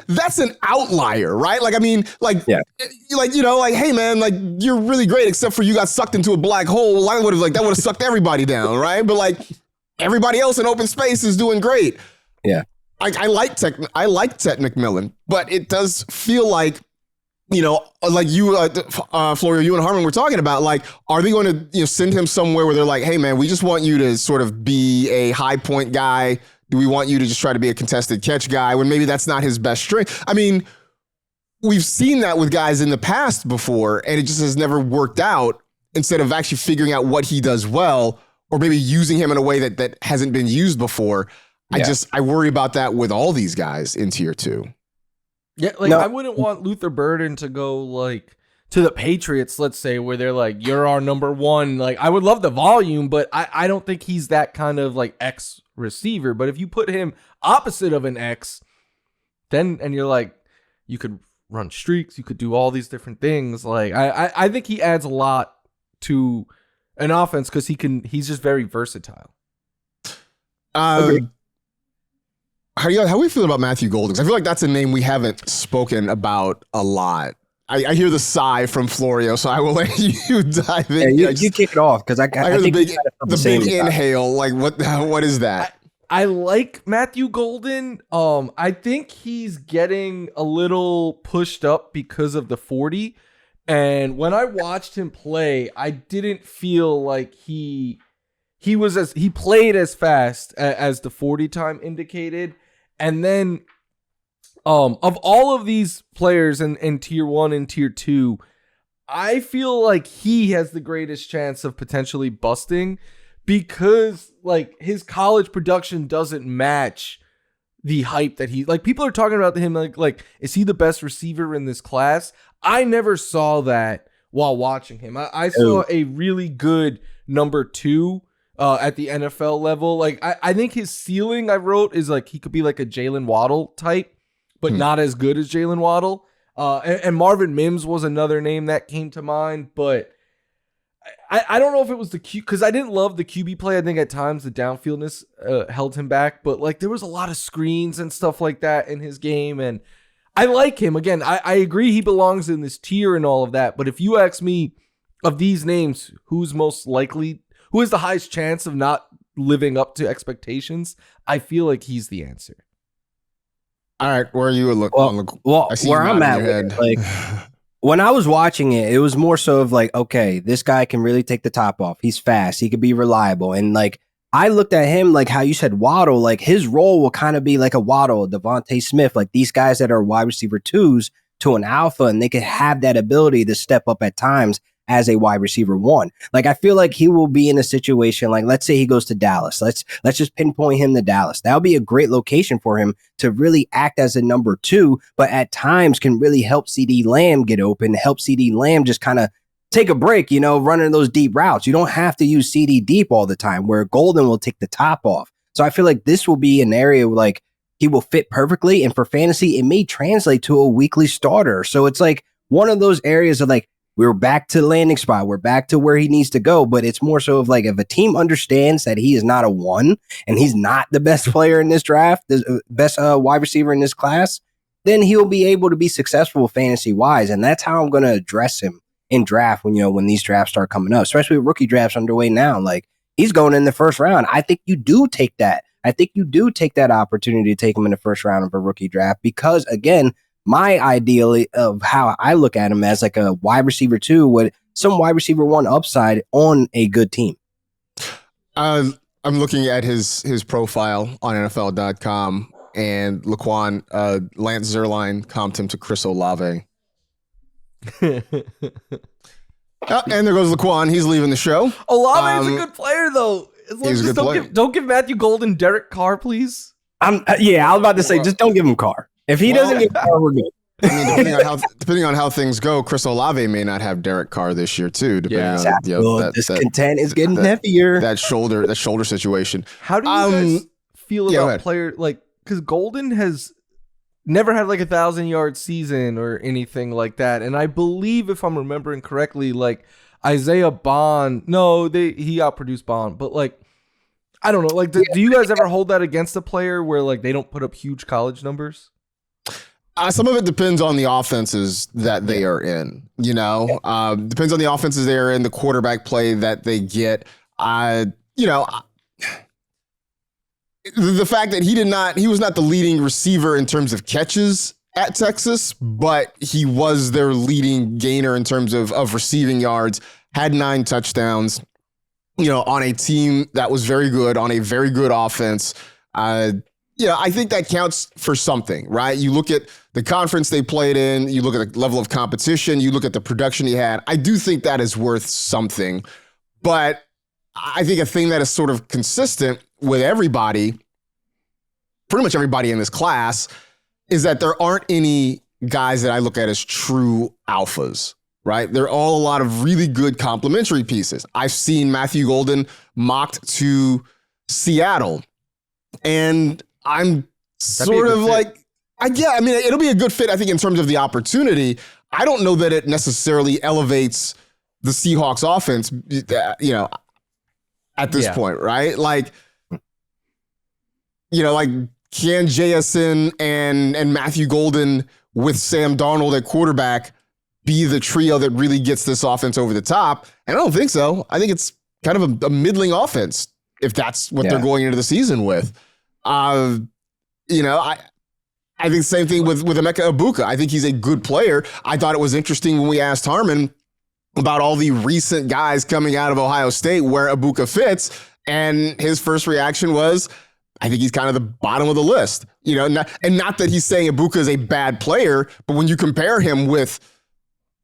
that's an outlier, right? Like, I mean, hey man, like you're really great, except for you got sucked into a black hole. That would have sucked everybody down, right? But like everybody else in open space is doing great. Yeah, I like Ted McMillan, but it does feel like, like you, Florio, you and Harmon were talking about, like, are they going to send him somewhere where they're like, hey, man, we just want you to sort of be a high point guy. Do we want you to just try to be a contested catch guy when maybe that's not his best strength? I mean, we've seen that with guys in the past before, and it just has never worked out instead of actually figuring out what he does well or maybe using him in a way that hasn't been used before. Yeah. I worry about that with all these guys in tier 2. Yeah, I wouldn't want Luther Burden to go like to the Patriots, let's say, where they're like, you're our number 1. Like, I would love the volume, but I don't think he's that kind of like X receiver. But if you put him opposite of an X, and you're like, you could run streaks, you could do all these different things. Like, I think he adds a lot to an offense because he's just very versatile. How do we feel about Matthew Golden? I feel like that's a name we haven't spoken about a lot. I hear the sigh from Florio, so I will let you dive in. Yeah, you kick it off because I hear think the big inhale. Like what is that? I like Matthew Golden. I think he's getting a little pushed up because of the 40. And when I watched him play, I didn't feel like he played as fast as the 40 time indicated. And then of all of these players in tier 1 and tier 2, I feel like he has the greatest chance of potentially busting because like his college production doesn't match the hype that people are talking about him like is he the best receiver in this class? I never saw that while watching him. I saw a really good number 2 at the NFL level. Like I think his ceiling I wrote is like he could be like a Jalen Waddle type, but not as good as Jalen Waddle. And Marvin Mims was another name that came to mind, but I don't know if it was the Q because I didn't love the QB play. I think at times the downfieldness held him back, but like there was a lot of screens and stuff like that in his game, and I like him. Again, I agree he belongs in this tier and all of that, but if you ask me of these names, who's most likely, who has the highest chance of not living up to expectations, I feel like he's the answer. All right, where are you? Where I'm at with it, like when I was watching it, it was more so of like, okay, this guy can really take the top off. He's fast. He could be reliable. And like, I looked at him like how you said Waddle, like his role will kind of be like a Waddle, a Devontae Smith, like these guys that are wide receiver 2s to an alpha, and they could have that ability to step up at times as a wide receiver 1. Like I feel like he will be in a situation like, let's say he goes to Dallas. Let's just pinpoint him to Dallas. That'll be a great location for him to really act as a number 2, but at times can really help CD Lamb get open, help CD Lamb just kind of take a break, running those deep routes. You don't have to use CD deep all the time where Golden will take the top off. So I feel like this will be an area where like he will fit perfectly. And for fantasy, it may translate to a weekly starter. So it's like one of those areas of like, we're back to the landing spot. We're back to where he needs to go. But it's more so of like if a team understands that he is not a 1 and he's not the best player in this draft, the best wide receiver in this class, then he'll be able to be successful fantasy wise. And that's how I'm going to address him in draft when these drafts start coming up, especially with rookie drafts underway now. Like he's going in the first round. I think you do take that. I think you do take that opportunity to take him in the first round of a rookie draft because again, my ideal of how I look at him as like a wide receiver 2 with some wide receiver 1 upside on a good team. I'm looking at his profile on NFL.com and Laquan, Lance Zierlein comped him to Chris Olave. And there goes Laquan. He's leaving the show. Olave is a good player though. He's a good player. Don't give Matthew Golden Derek Carr, please. I was about to say, just don't give him Carr. If he doesn't get Carr, we're good. I mean, depending on how things go, Chris Olave may not have Derek Carr this year too. Depending on discontent is getting heavier. That shoulder situation. How do you guys feel about player like because Golden has never had like 1,000-yard season or anything like that, and I believe if I'm remembering correctly, like Isaiah Bond, he outproduced Bond, but like I don't know, like do you guys ever hold that against a player where like they don't put up huge college numbers? Some of it depends on the offenses that they are in, depends on the offenses they are in, the quarterback play that they get. The fact that he was not the leading receiver in terms of catches at Texas, but he was their leading gainer in terms of receiving yards, had 9 touchdowns, on a team that was very good, on a very good offense. I think that counts for something, right? You look at the conference they played in, you look at the level of competition, you look at the production he had. I do think that is worth something. But I think a thing that is sort of consistent with everybody, pretty much everybody in this class, is that there aren't any guys that I look at as true alphas, right? They're all a lot of really good complementary pieces. I've seen Matthew Golden mocked to Seattle, and I'm sort of like, it'll be a good fit, I think, in terms of the opportunity. I don't know that it necessarily elevates the Seahawks offense, at this point, right? Like can JSN and Matthew Golden with Sam Darnold at quarterback be the trio that really gets this offense over the top? And I don't think so. I think it's kind of a middling offense if that's what they're going into the season with. I think the same thing with Emeka Ibuka. I think he's a good player. I thought it was interesting when we asked Harmon about all the recent guys coming out of Ohio State where Ibuka fits, and his first reaction was, I think he's kind of the bottom of the list. Not that he's saying Ibuka is a bad player, but when you compare him with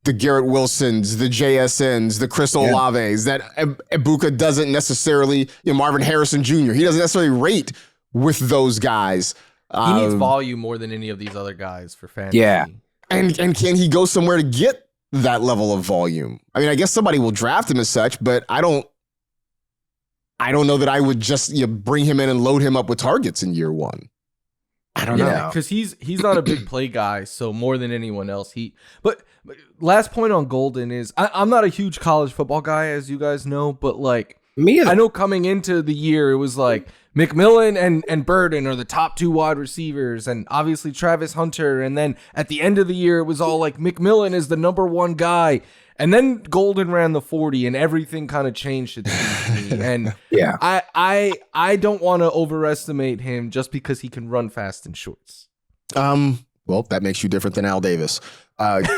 the Garrett Wilsons, the JSNs, the Chris Olaves, that Ibuka doesn't necessarily, Marvin Harrison Jr., he doesn't necessarily rate with those guys. He needs volume more than any of these other guys for fantasy. Yeah. And can he go somewhere to get that level of volume? I mean, I guess somebody will draft him as such, but I don't know that I would just bring him in and load him up with targets in year one. I don't know. Because he's not a big play guy, so more than anyone else. But last point on Golden is I'm not a huge college football guy, as you guys know, but like me either. I know coming into the year it was like McMillan and Burden are the top two wide receivers, and obviously Travis Hunter, and then at the end of the year it was all like McMillan is the number one guy. And then Golden ran the 40 and everything kind of changed, it seems to me. And I don't want to overestimate him just because he can run fast in shorts. Well, that makes you different than Al Davis. That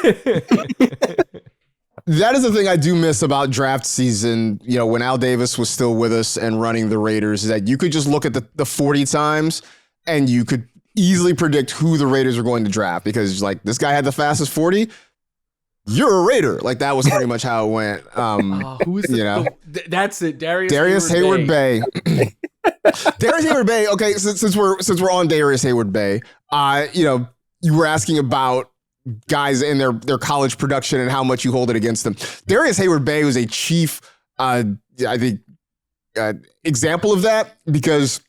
is the thing I do miss about draft season, when Al Davis was still with us and running the Raiders, is that you could just look at the 40 times and you could easily predict who the Raiders are going to draft, because like this guy had the fastest 40. You're a Raider. Like that was pretty much how it went. Who is it? That's it. Darius Hayward Bay. Darius Hayward Bay. Okay, since we're on Darius Hayward Bay, you were asking about guys in their college production and how much you hold it against them. Darius Hayward Bay was a chief, example of that, because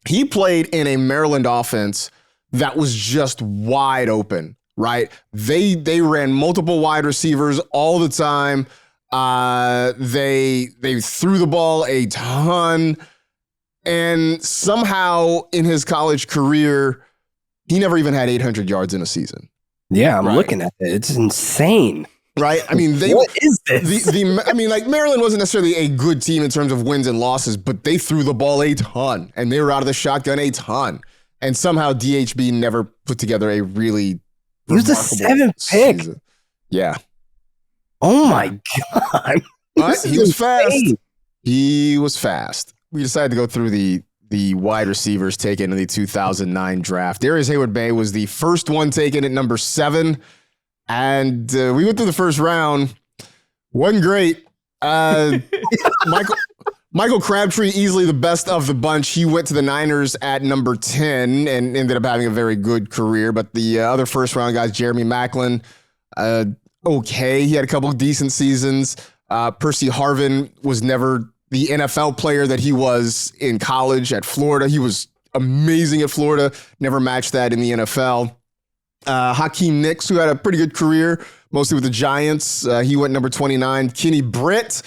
he played in a Maryland offense that was just wide open. Right? They ran multiple wide receivers all the time. They threw the ball a ton. And somehow in his college career, he never even had 800 yards in a season. Yeah, I'm looking at it. It's insane. Right? I mean, what is this? Maryland wasn't necessarily a good team in terms of wins and losses, but they threw the ball a ton and they were out of the shotgun a ton. And somehow DHB never put together a really He was the 7th pick. Season. Yeah. Oh my God. But he was fast. He was fast. We decided to go through the wide receivers taken in the 2009 draft. Darius Hayward Bay was the first one taken at number 7. And we went through the first round. Wasn't great. Michael Crabtree, easily the best of the bunch. He went to the Niners at number 10 and ended up having a very good career. But the other first round guys, Jeremy Maclin, okay. He had a couple of decent seasons. Percy Harvin was never the NFL player that he was in college at Florida. He was amazing at Florida. Never matched that in the NFL. Hakeem Nicks, who had a pretty good career, mostly with the Giants. He went number 29. Kenny Britt.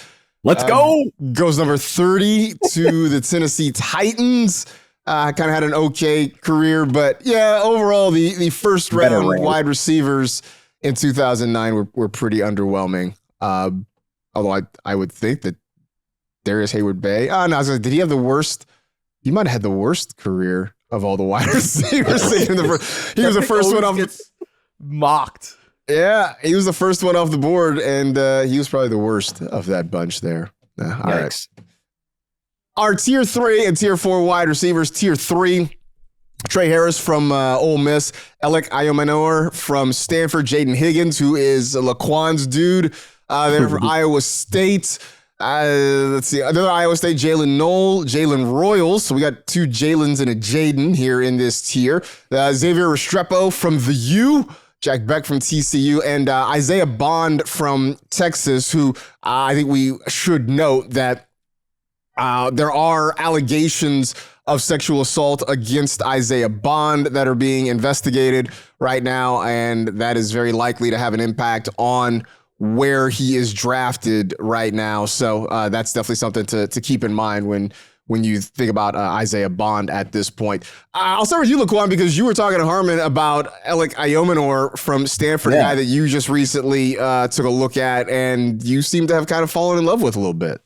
Let's go. Goes number 30 to the Tennessee Titans. Kind of had an okay career, but yeah, overall, the first round wide receivers in 2009 were pretty underwhelming. Although I would think that Darius Hayward Bay. Did he have the worst? He might have had the worst career of all the wide receivers. He was the first one off. Gets mocked. Yeah, he was the first one off the board, and he was probably the worst of that bunch there. All right. Our tier 3 and tier 4 wide receivers. Tier 3, Trey Harris from Ole Miss, Alec Ayomanor from Stanford, Jaden Higgins, who is Laquan's dude. They're from Iowa State. Let's see, another Iowa State, Jalen Knoll, Jalen Royals. So we got 2 Jalens and a Jaden here in this tier. Xavier Restrepo from the U. Jack Beck from TCU, and Isaiah Bond from Texas, who I think we should note that there are allegations of sexual assault against Isaiah Bond that are being investigated right now, and that is very likely to have an impact on where he is drafted right now. So that's definitely something to keep in mind when when you think about Isaiah Bond at this point. I'll start with you, Laquan, because you were talking to Harmon about Alec Iomanor from Stanford, a guy that you just recently took a look at, and you seem to have kind of fallen in love with a little bit.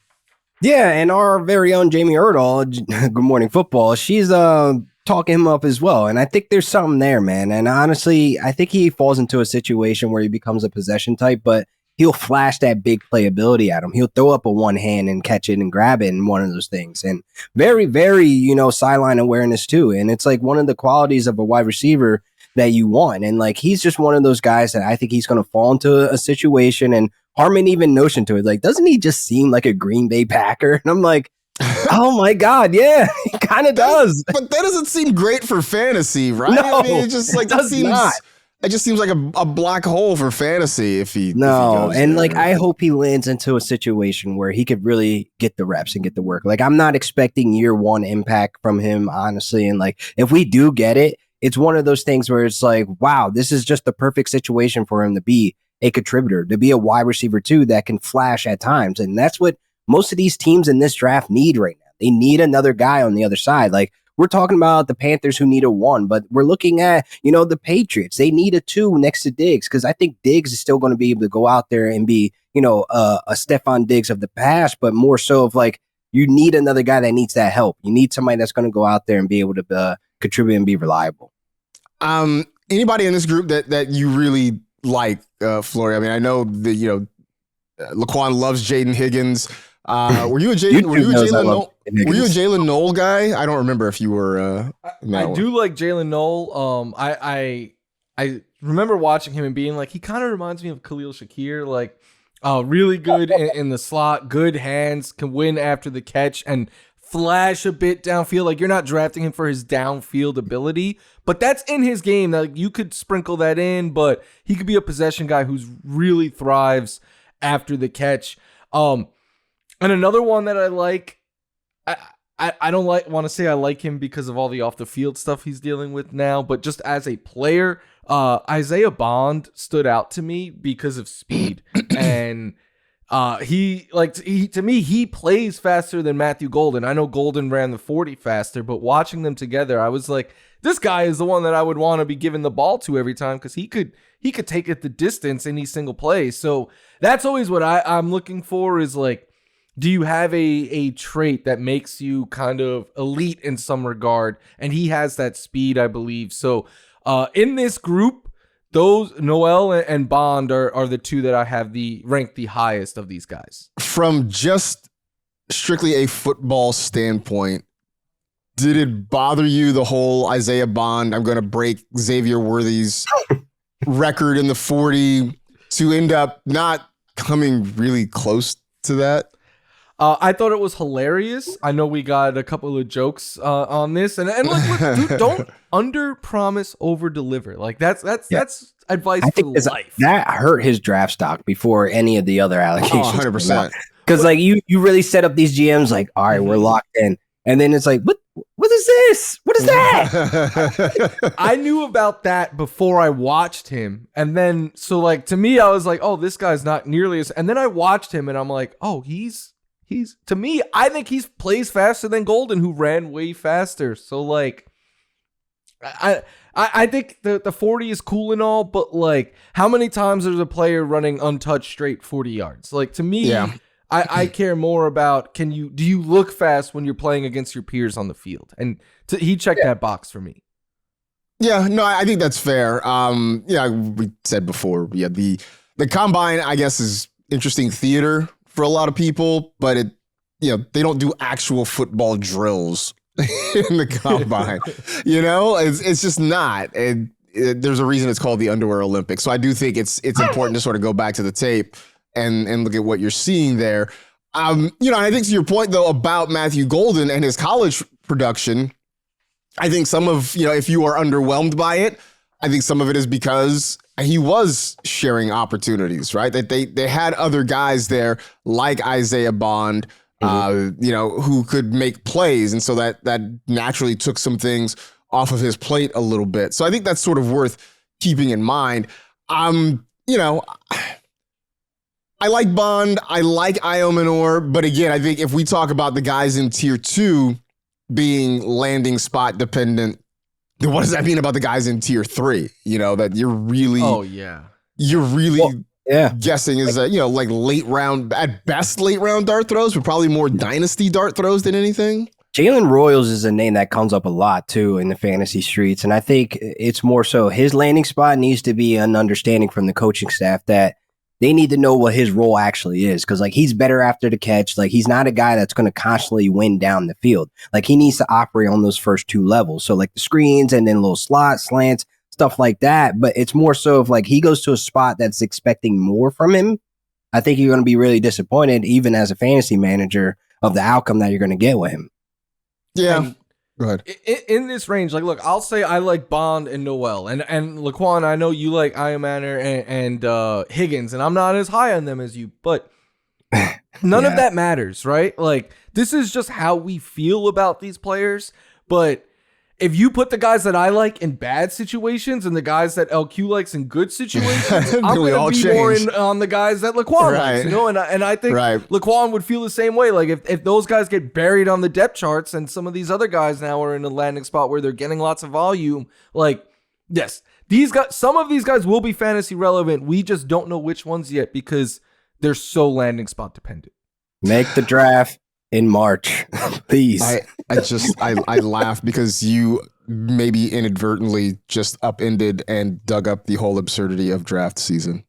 Yeah, and our very own Jamie Erdahl, Good Morning Football, she's talking him up as well. And I think there's something there, man. And honestly, I think he falls into a situation where he becomes a possession type, but he'll flash that big playability at him. He'll throw up a one hand and catch it and grab it in one of those things. And very, very, sideline awareness too. And it's like one of the qualities of a wide receiver that you want. And like, he's just one of those guys that I think he's going to fall into a situation. And Harmon even notioned to it, like, doesn't he just seem like a Green Bay Packer? And I'm like, oh my God, yeah, he kind of does. But that doesn't seem great for fantasy, right? No, I mean, it just like it just seems like a black hole for fantasy if he No, if he goes and there. like I hope he lands into a situation where he could really get the reps and get the work. Like I'm not expecting year one impact from him, honestly. And like if we do get it, it's one of those things where it's like, wow, this is just the perfect situation for him to be a contributor, to be a wide receiver too that can flash at times. And that's what most of these teams in this draft need right now. They need another guy on the other side. Like we're talking about the Panthers who need a 1, but we're looking at, the Patriots. They need a 2 next to Diggs because I think Diggs is still going to be able to go out there and be, a Stephon Diggs of the past, but more so of like, you need another guy that needs that help. You need somebody that's going to go out there and be able to contribute and be reliable. Anybody in this group that you really like, Flory? I mean, I know that, Laquan loves Jaden Higgins. Were you a Jalen Noel guy? I don't remember if you were. I do like Jalen Noel. I remember watching him and being like, he kind of reminds me of Khalil Shakir. Like, really good in the slot, good hands, can win after the catch, and flash a bit downfield. Like you're not drafting him for his downfield ability, but that's in his game. Like you could sprinkle that in, but he could be a possession guy who's really thrives after the catch. And another one that I like, I don't want to say I like him because of all the off the field stuff he's dealing with now, but just as a player, Isaiah Bond stood out to me because of speed. And he plays faster than Matthew Golden. I know Golden ran the 40 faster, but watching them together, I was like, this guy is the one that I would want to be giving the ball to every time because he could take it the distance any single play. So that's always what I'm looking for is like, do you have a trait that makes you kind of elite in some regard? And he has that speed, I believe. So in this group, those Noel and Bond are the two that I have ranked the highest of these guys. From just strictly a football standpoint, did it bother you the whole Isaiah Bond, I'm going to break Xavier Worthy's record in the 40 to end up not coming really close to that? I thought it was hilarious. I know we got a couple of jokes on this, and like, dude, don't under promise, over deliver. Like that's advice for life. That hurt his draft stock before any of the other allegations. 100%. Because like you really set up these GMs like, all right, we're locked in, and then it's like, what is this? What is that? I knew about that before I watched him, and then so like to me, I was like, oh, this guy's not nearly as. And then I watched him, and I'm like, oh, he's to me, I think he plays faster than Golden, who ran way faster. So like, I think the 40 is cool and all, but like, how many times there's a player running untouched straight 40 yards? Like to me, yeah. I care more about do you look fast when you're playing against your peers on the field? And he checked that box for me. Yeah, no, I think that's fair. We said before, the combine, I guess, is interesting theater for a lot of people, but they don't do actual football drills in the combine. It's just not. And there's a reason it's called the Underwear Olympics. So I do think it's important to sort of go back to the tape and look at what you're seeing there. I think to your point though about Matthew Golden and his college production, I think some of, if you are underwhelmed by it, I think some of it is because he was sharing opportunities, right? That they had other guys there like Isaiah Bond, who could make plays. And so that naturally took some things off of his plate a little bit. So I think that's sort of worth keeping in mind. I like Bond. I like Io Manor. But again, I think if we talk about the guys in tier 2 being landing spot dependent, then what does that mean about the guys in tier 3? You know, that you're really guessing is that, you know, like late round, at best late round dart throws, but probably more dynasty dart throws than anything. Jalen Royals is a name that comes up a lot too in the fantasy streets. And I think it's more so his landing spot needs to be an understanding from the coaching staff that they need to know what his role actually is. Cause like he's better after the catch. Like he's not a guy that's going to constantly win down the field. Like he needs to operate on those first 2 levels. So like the screens and then little slots, slants, stuff like that. But it's more so if like he goes to a spot that's expecting more from him, I think you're going to be really disappointed even as a fantasy manager of the outcome that you're going to get with him. Yeah. And go ahead. In this range, like, look, I'll say I like Bond and Noel, and Laquan. I know you like Iron Manor and Higgins, and I'm not as high on them as you, but none of that matters, right? Like, this is just how we feel about these players. But if you put the guys that I like in bad situations and the guys that LQ likes in good situations, I'm going to be more on the guys that Laquan likes, you know? And I think Laquan would feel the same way. Like if those guys get buried on the depth charts and some of these other guys now are in a landing spot where they're getting lots of volume, like, yes, some of these guys will be fantasy relevant. We just don't know which ones yet because they're so landing spot dependent. Make the draft in March, please. I laugh because you maybe inadvertently just upended and dug up the whole absurdity of draft season.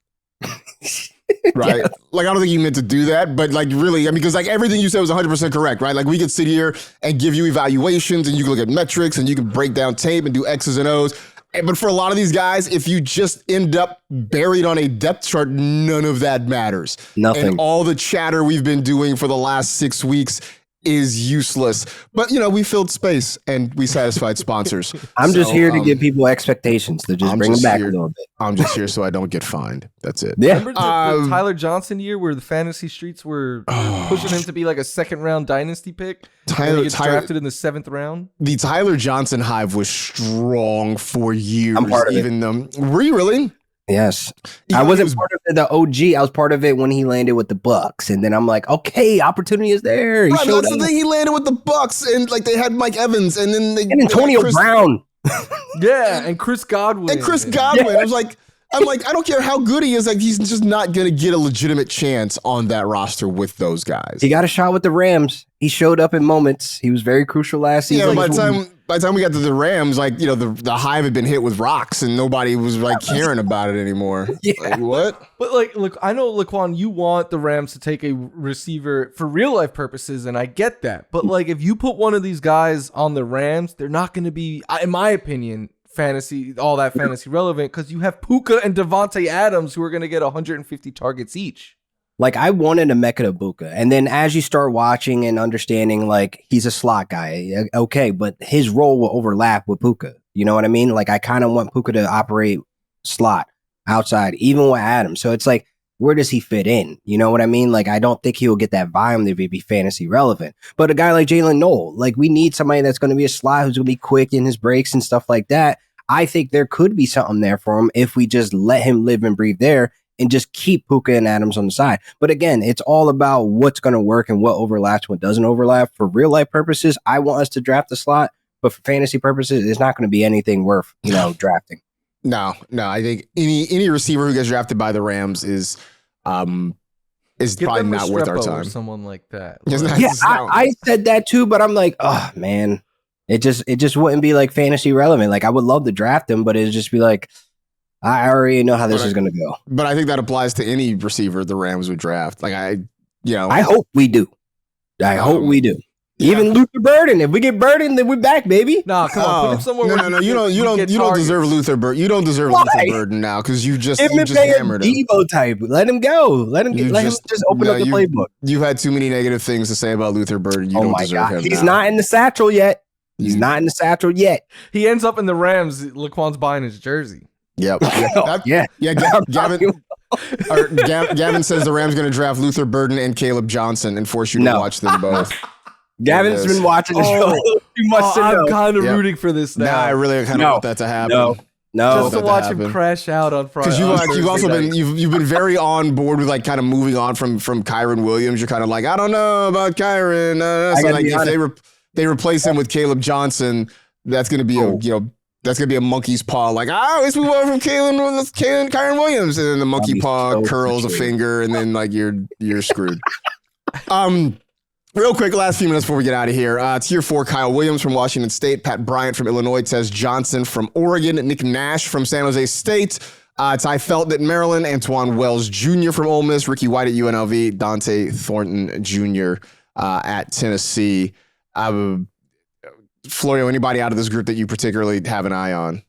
Right? Yeah. Like, I don't think you meant to do that, but like really, I mean, because like everything you said was 100% correct, right? Like we could sit here and give you evaluations and you can look at metrics and you can break down tape and do X's and O's. But for a lot of these guys, if you just end up buried on a depth chart, none of that matters. Nothing. And all the chatter we've been doing for the last 6 weeks is useless. But, you know, we filled space and we satisfied sponsors. I'm just here to give people expectations to just bring them back a little bit. I'm just here so I don't get fined. That's it. Yeah. Remember the Tyler Johnson year where the fantasy streets were pushing him to be like a second round dynasty pick? Tyler gets drafted in the 7th round. The Tyler Johnson hive was strong for years. I'm part of even were you really? Yes. I wasn't part of the OG. I was part of it when he landed with the Bucks. And then I'm like, okay, opportunity is there. That's the thing. He landed with the Bucks and like they had Mike Evans and then and Antonio Brown. Yeah, and Chris Godwin. Yeah. I'm like, I don't care how good he is. Like, he's just not going to get a legitimate chance on that roster with those guys. He got a shot with the Rams. He showed up in moments. He was very crucial last season. Yeah, by the time we got to the Rams, like, you know, the hive had been hit with rocks and nobody was like caring about it anymore. Yeah. Like, what? But like, look, I know, Laquan, you want the Rams to take a receiver for real life purposes, and I get that. But like, if you put one of these guys on the Rams, they're not going to be, in my opinion, fantasy relevant because you have Puka and Devontae Adams who are going to get 150 targets each. Like, I wanted a Emeka Egbuka, and then as you start watching and understanding, like, he's a slot guy, okay, but his role will overlap with Puka. You know what I mean? Like, I kind of want Puka to operate slot outside, even with Adams. So it's like, where does he fit in? You know what I mean? Like, I don't think he'll get that volume to be fantasy relevant. But a guy like Jalen Noel, like, we need somebody that's going to be a slot who's going to be quick in his breaks and stuff like that. I think there could be something there for him if we just let him live and breathe there and just keep Puka and Adams on the side. But again, it's all about what's going to work and what overlaps, what doesn't overlap. For real life purposes, I want us to draft the slot, but for fantasy purposes, it's not going to be anything worth, drafting. No, I think any receiver who gets drafted by the Rams is probably not worth our time. Or someone like that. I said that too, but I'm like, oh man, it just wouldn't be like fantasy relevant. Like, I would love to draft him, but it'd just be like, I already know how this is going to go. But I think that applies to any receiver the Rams would draft. Like, I hope we do. I hope we do. Yeah. Even Luther Burden. If we get Burden, then we're back, baby. Nah, come on, put him somewhere. No. You don't deserve Luther Burden. You don't deserve Luther Burden now because you just hammered him. Devo type. Let him go. Let him just open up the playbook. You've had too many negative things to say about Luther Burden. You don't deserve him. He's not in the satchel yet. He He ends up in the Rams. Laquan's buying his jersey. Yep. Gavin says the Rams going to draft Luther Burden and Caleb Johnson and force you to watch them both. Gavin's been watching the show too much to know. I'm kind of rooting for this now. I really kind of want that to happen. No. Just to watch him crash out on Friday. Because you've also been you've been very on board with like kind of moving on from Kyron Williams. You're kind of like, I don't know about Kyron. So like if they replace him with Caleb Johnson, that's gonna be that's gonna be a monkey's paw. Like, let's move on from Kyron Williams, and then the monkey paw curls a finger, and then like you're screwed. Real quick, last few minutes before we get out of here. Tier 4, Kyle Williams from Washington State, Pat Bryant from Illinois, Tez Johnson from Oregon, Nick Nash from San Jose State, Ty Felton at Maryland, Antoine Wells Jr. from Ole Miss, Ricky White at UNLV, Dante Thornton Jr. At Tennessee. Florio, anybody out of this group that you particularly have an eye on?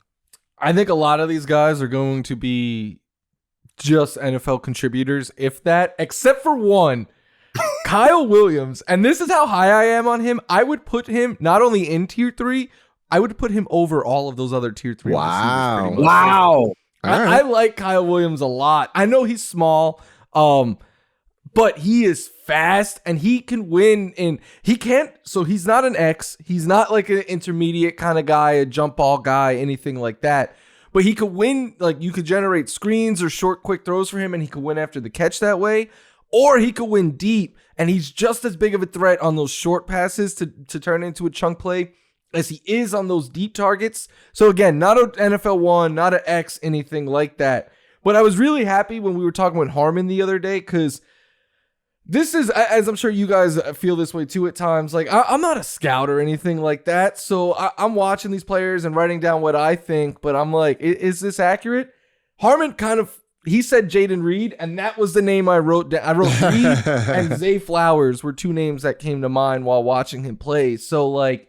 I think a lot of these guys are going to be just NFL contributors, if that, except for one. Kyle Williams, and this is how high I am on him. I would put him not only in tier 3, I would put him over all of those other tier 3. Wow. I like Kyle Williams a lot. I know he's small, but he is fast and he can win. And so he's not an X. He's not like an intermediate kind of guy, a jump ball guy, anything like that. But he could win, like you could generate screens or short, quick throws for him, and he could win after the catch that way. Or he could win deep, and he's just as big of a threat on those short passes to turn into a chunk play as he is on those deep targets. So again, not an NFL 1, not an X, anything like that. But I was really happy when we were talking with Harmon the other day, because this is, as I'm sure you guys feel this way too at times, like I'm not a scout or anything like that. So I'm watching these players and writing down what I think, but I'm like, is this accurate? Harmon he said Jaden Reed, and that was the name I wrote down. I wrote Reed and Zay Flowers were two names that came to mind while watching him play. So, like,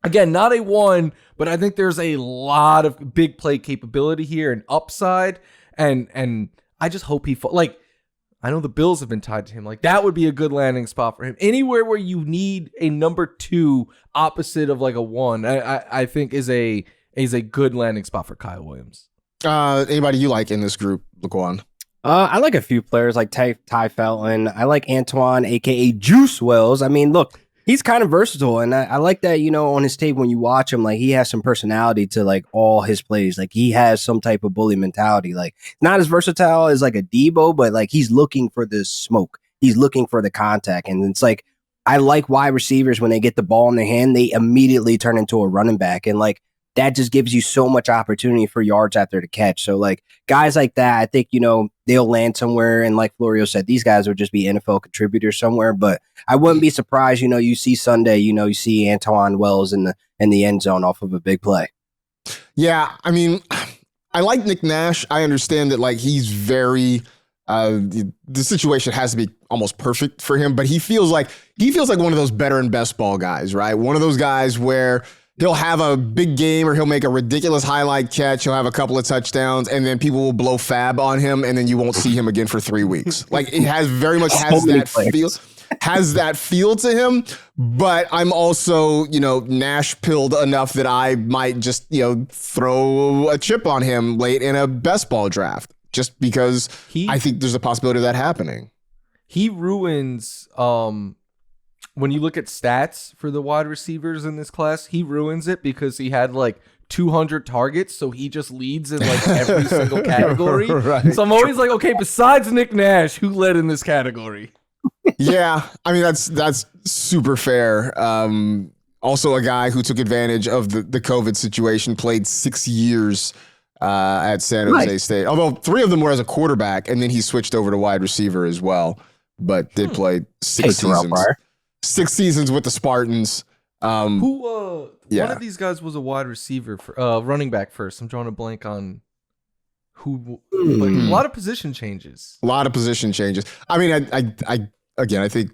again, not a 1, but I think there's a lot of big play capability here and upside. And I just hope I know the Bills have been tied to him. Like, that would be a good landing spot for him. Anywhere where you need a number 2 opposite of like a 1, I think is a good landing spot for Kyle Williams. Anybody you like in this group, Laquan? I like a few players like Ty Felton. I like Antoine, a.k.a. Juice Wells. I mean, look, he's kind of versatile, and I like that, on his tape when you watch him, like, he has some personality to, like, all his plays. Like, he has some type of bully mentality. Like, not as versatile as, like, a Debo, but, like, he's looking for the smoke. He's looking for the contact, and it's like, I like wide receivers when they get the ball in their hand, they immediately turn into a running back, and, like, that just gives you so much opportunity for yards after the catch. So, like, guys like that, I think, they'll land somewhere. And like Florio said, these guys will just be NFL contributors somewhere. But I wouldn't be surprised, you see Sunday, you see Antoine Wells in the end zone off of a big play. Yeah, I mean, I like Nick Nash. I understand that, like, he's very the situation has to be almost perfect for him, but he feels like one of those better and best ball guys, right? One of those guys where he'll have a big game or he'll make a ridiculous highlight catch. He'll have a couple of touchdowns and then people will blow fab on him and then you won't see him again for 3 weeks. Like, it has very much has that feel to him. But I'm also, Nash pilled enough that I might just, throw a chip on him late in a best ball draft just because I think there's a possibility of that happening. He ruins, when you look at stats for the wide receivers in this class, he ruins it because he had like 200 targets. So he just leads in like every single category. Right. So I'm always like, okay, besides Nick Nash, who led in this category? Yeah. I mean, that's super fair. Also a guy who took advantage of the COVID situation, played 6 years at San Jose State, although 3 of them were as a quarterback. And then he switched over to wide receiver as well, but did play 6 seasons. 6 seasons with the Spartans. One of these guys was a wide receiver for running back first. I'm drawing a blank on who. Like, a lot of position changes. I mean, I think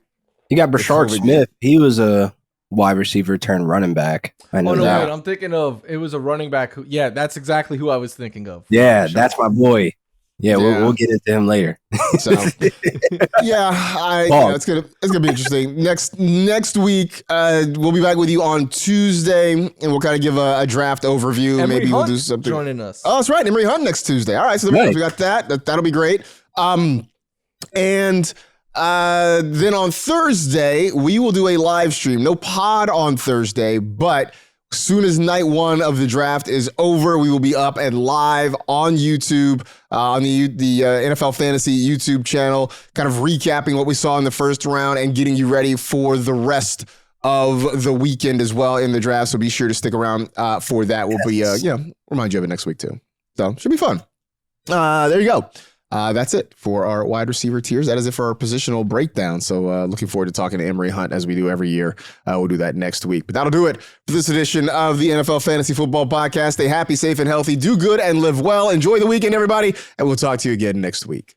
you got Brashard Smith. He was a wide receiver turned running back. I know that. Wait, I'm thinking of it was a running back who. Yeah, that's exactly who I was thinking of. Yeah, that's my boy. Yeah, we'll get into him later. So, it's gonna be interesting. Next week, we'll be back with you on Tuesday, and we'll kind of give a draft overview. Emory Maybe Hunt we'll do something. Joining us. Oh, that's right, Emory Hunt next Tuesday. All right, so we got that. That'll be great. And then on Thursday, we will do a live stream. No pod on Thursday, but soon as night one of the draft is over, we will be up and live on YouTube, on the NFL Fantasy YouTube channel, kind of recapping what we saw in the first round and getting you ready for the rest of the weekend as well in the draft. So be sure to stick around for that. We'll be, remind you of it next week too. So should be fun. There you go. That's it for our wide receiver tiers. That is it for our positional breakdown. So looking forward to talking to Emery Hunt as we do every year. We'll do that next week. But that'll do it for this edition of the NFL Fantasy Football Podcast. Stay happy, safe, and healthy. Do good and live well. Enjoy the weekend, everybody. And we'll talk to you again next week.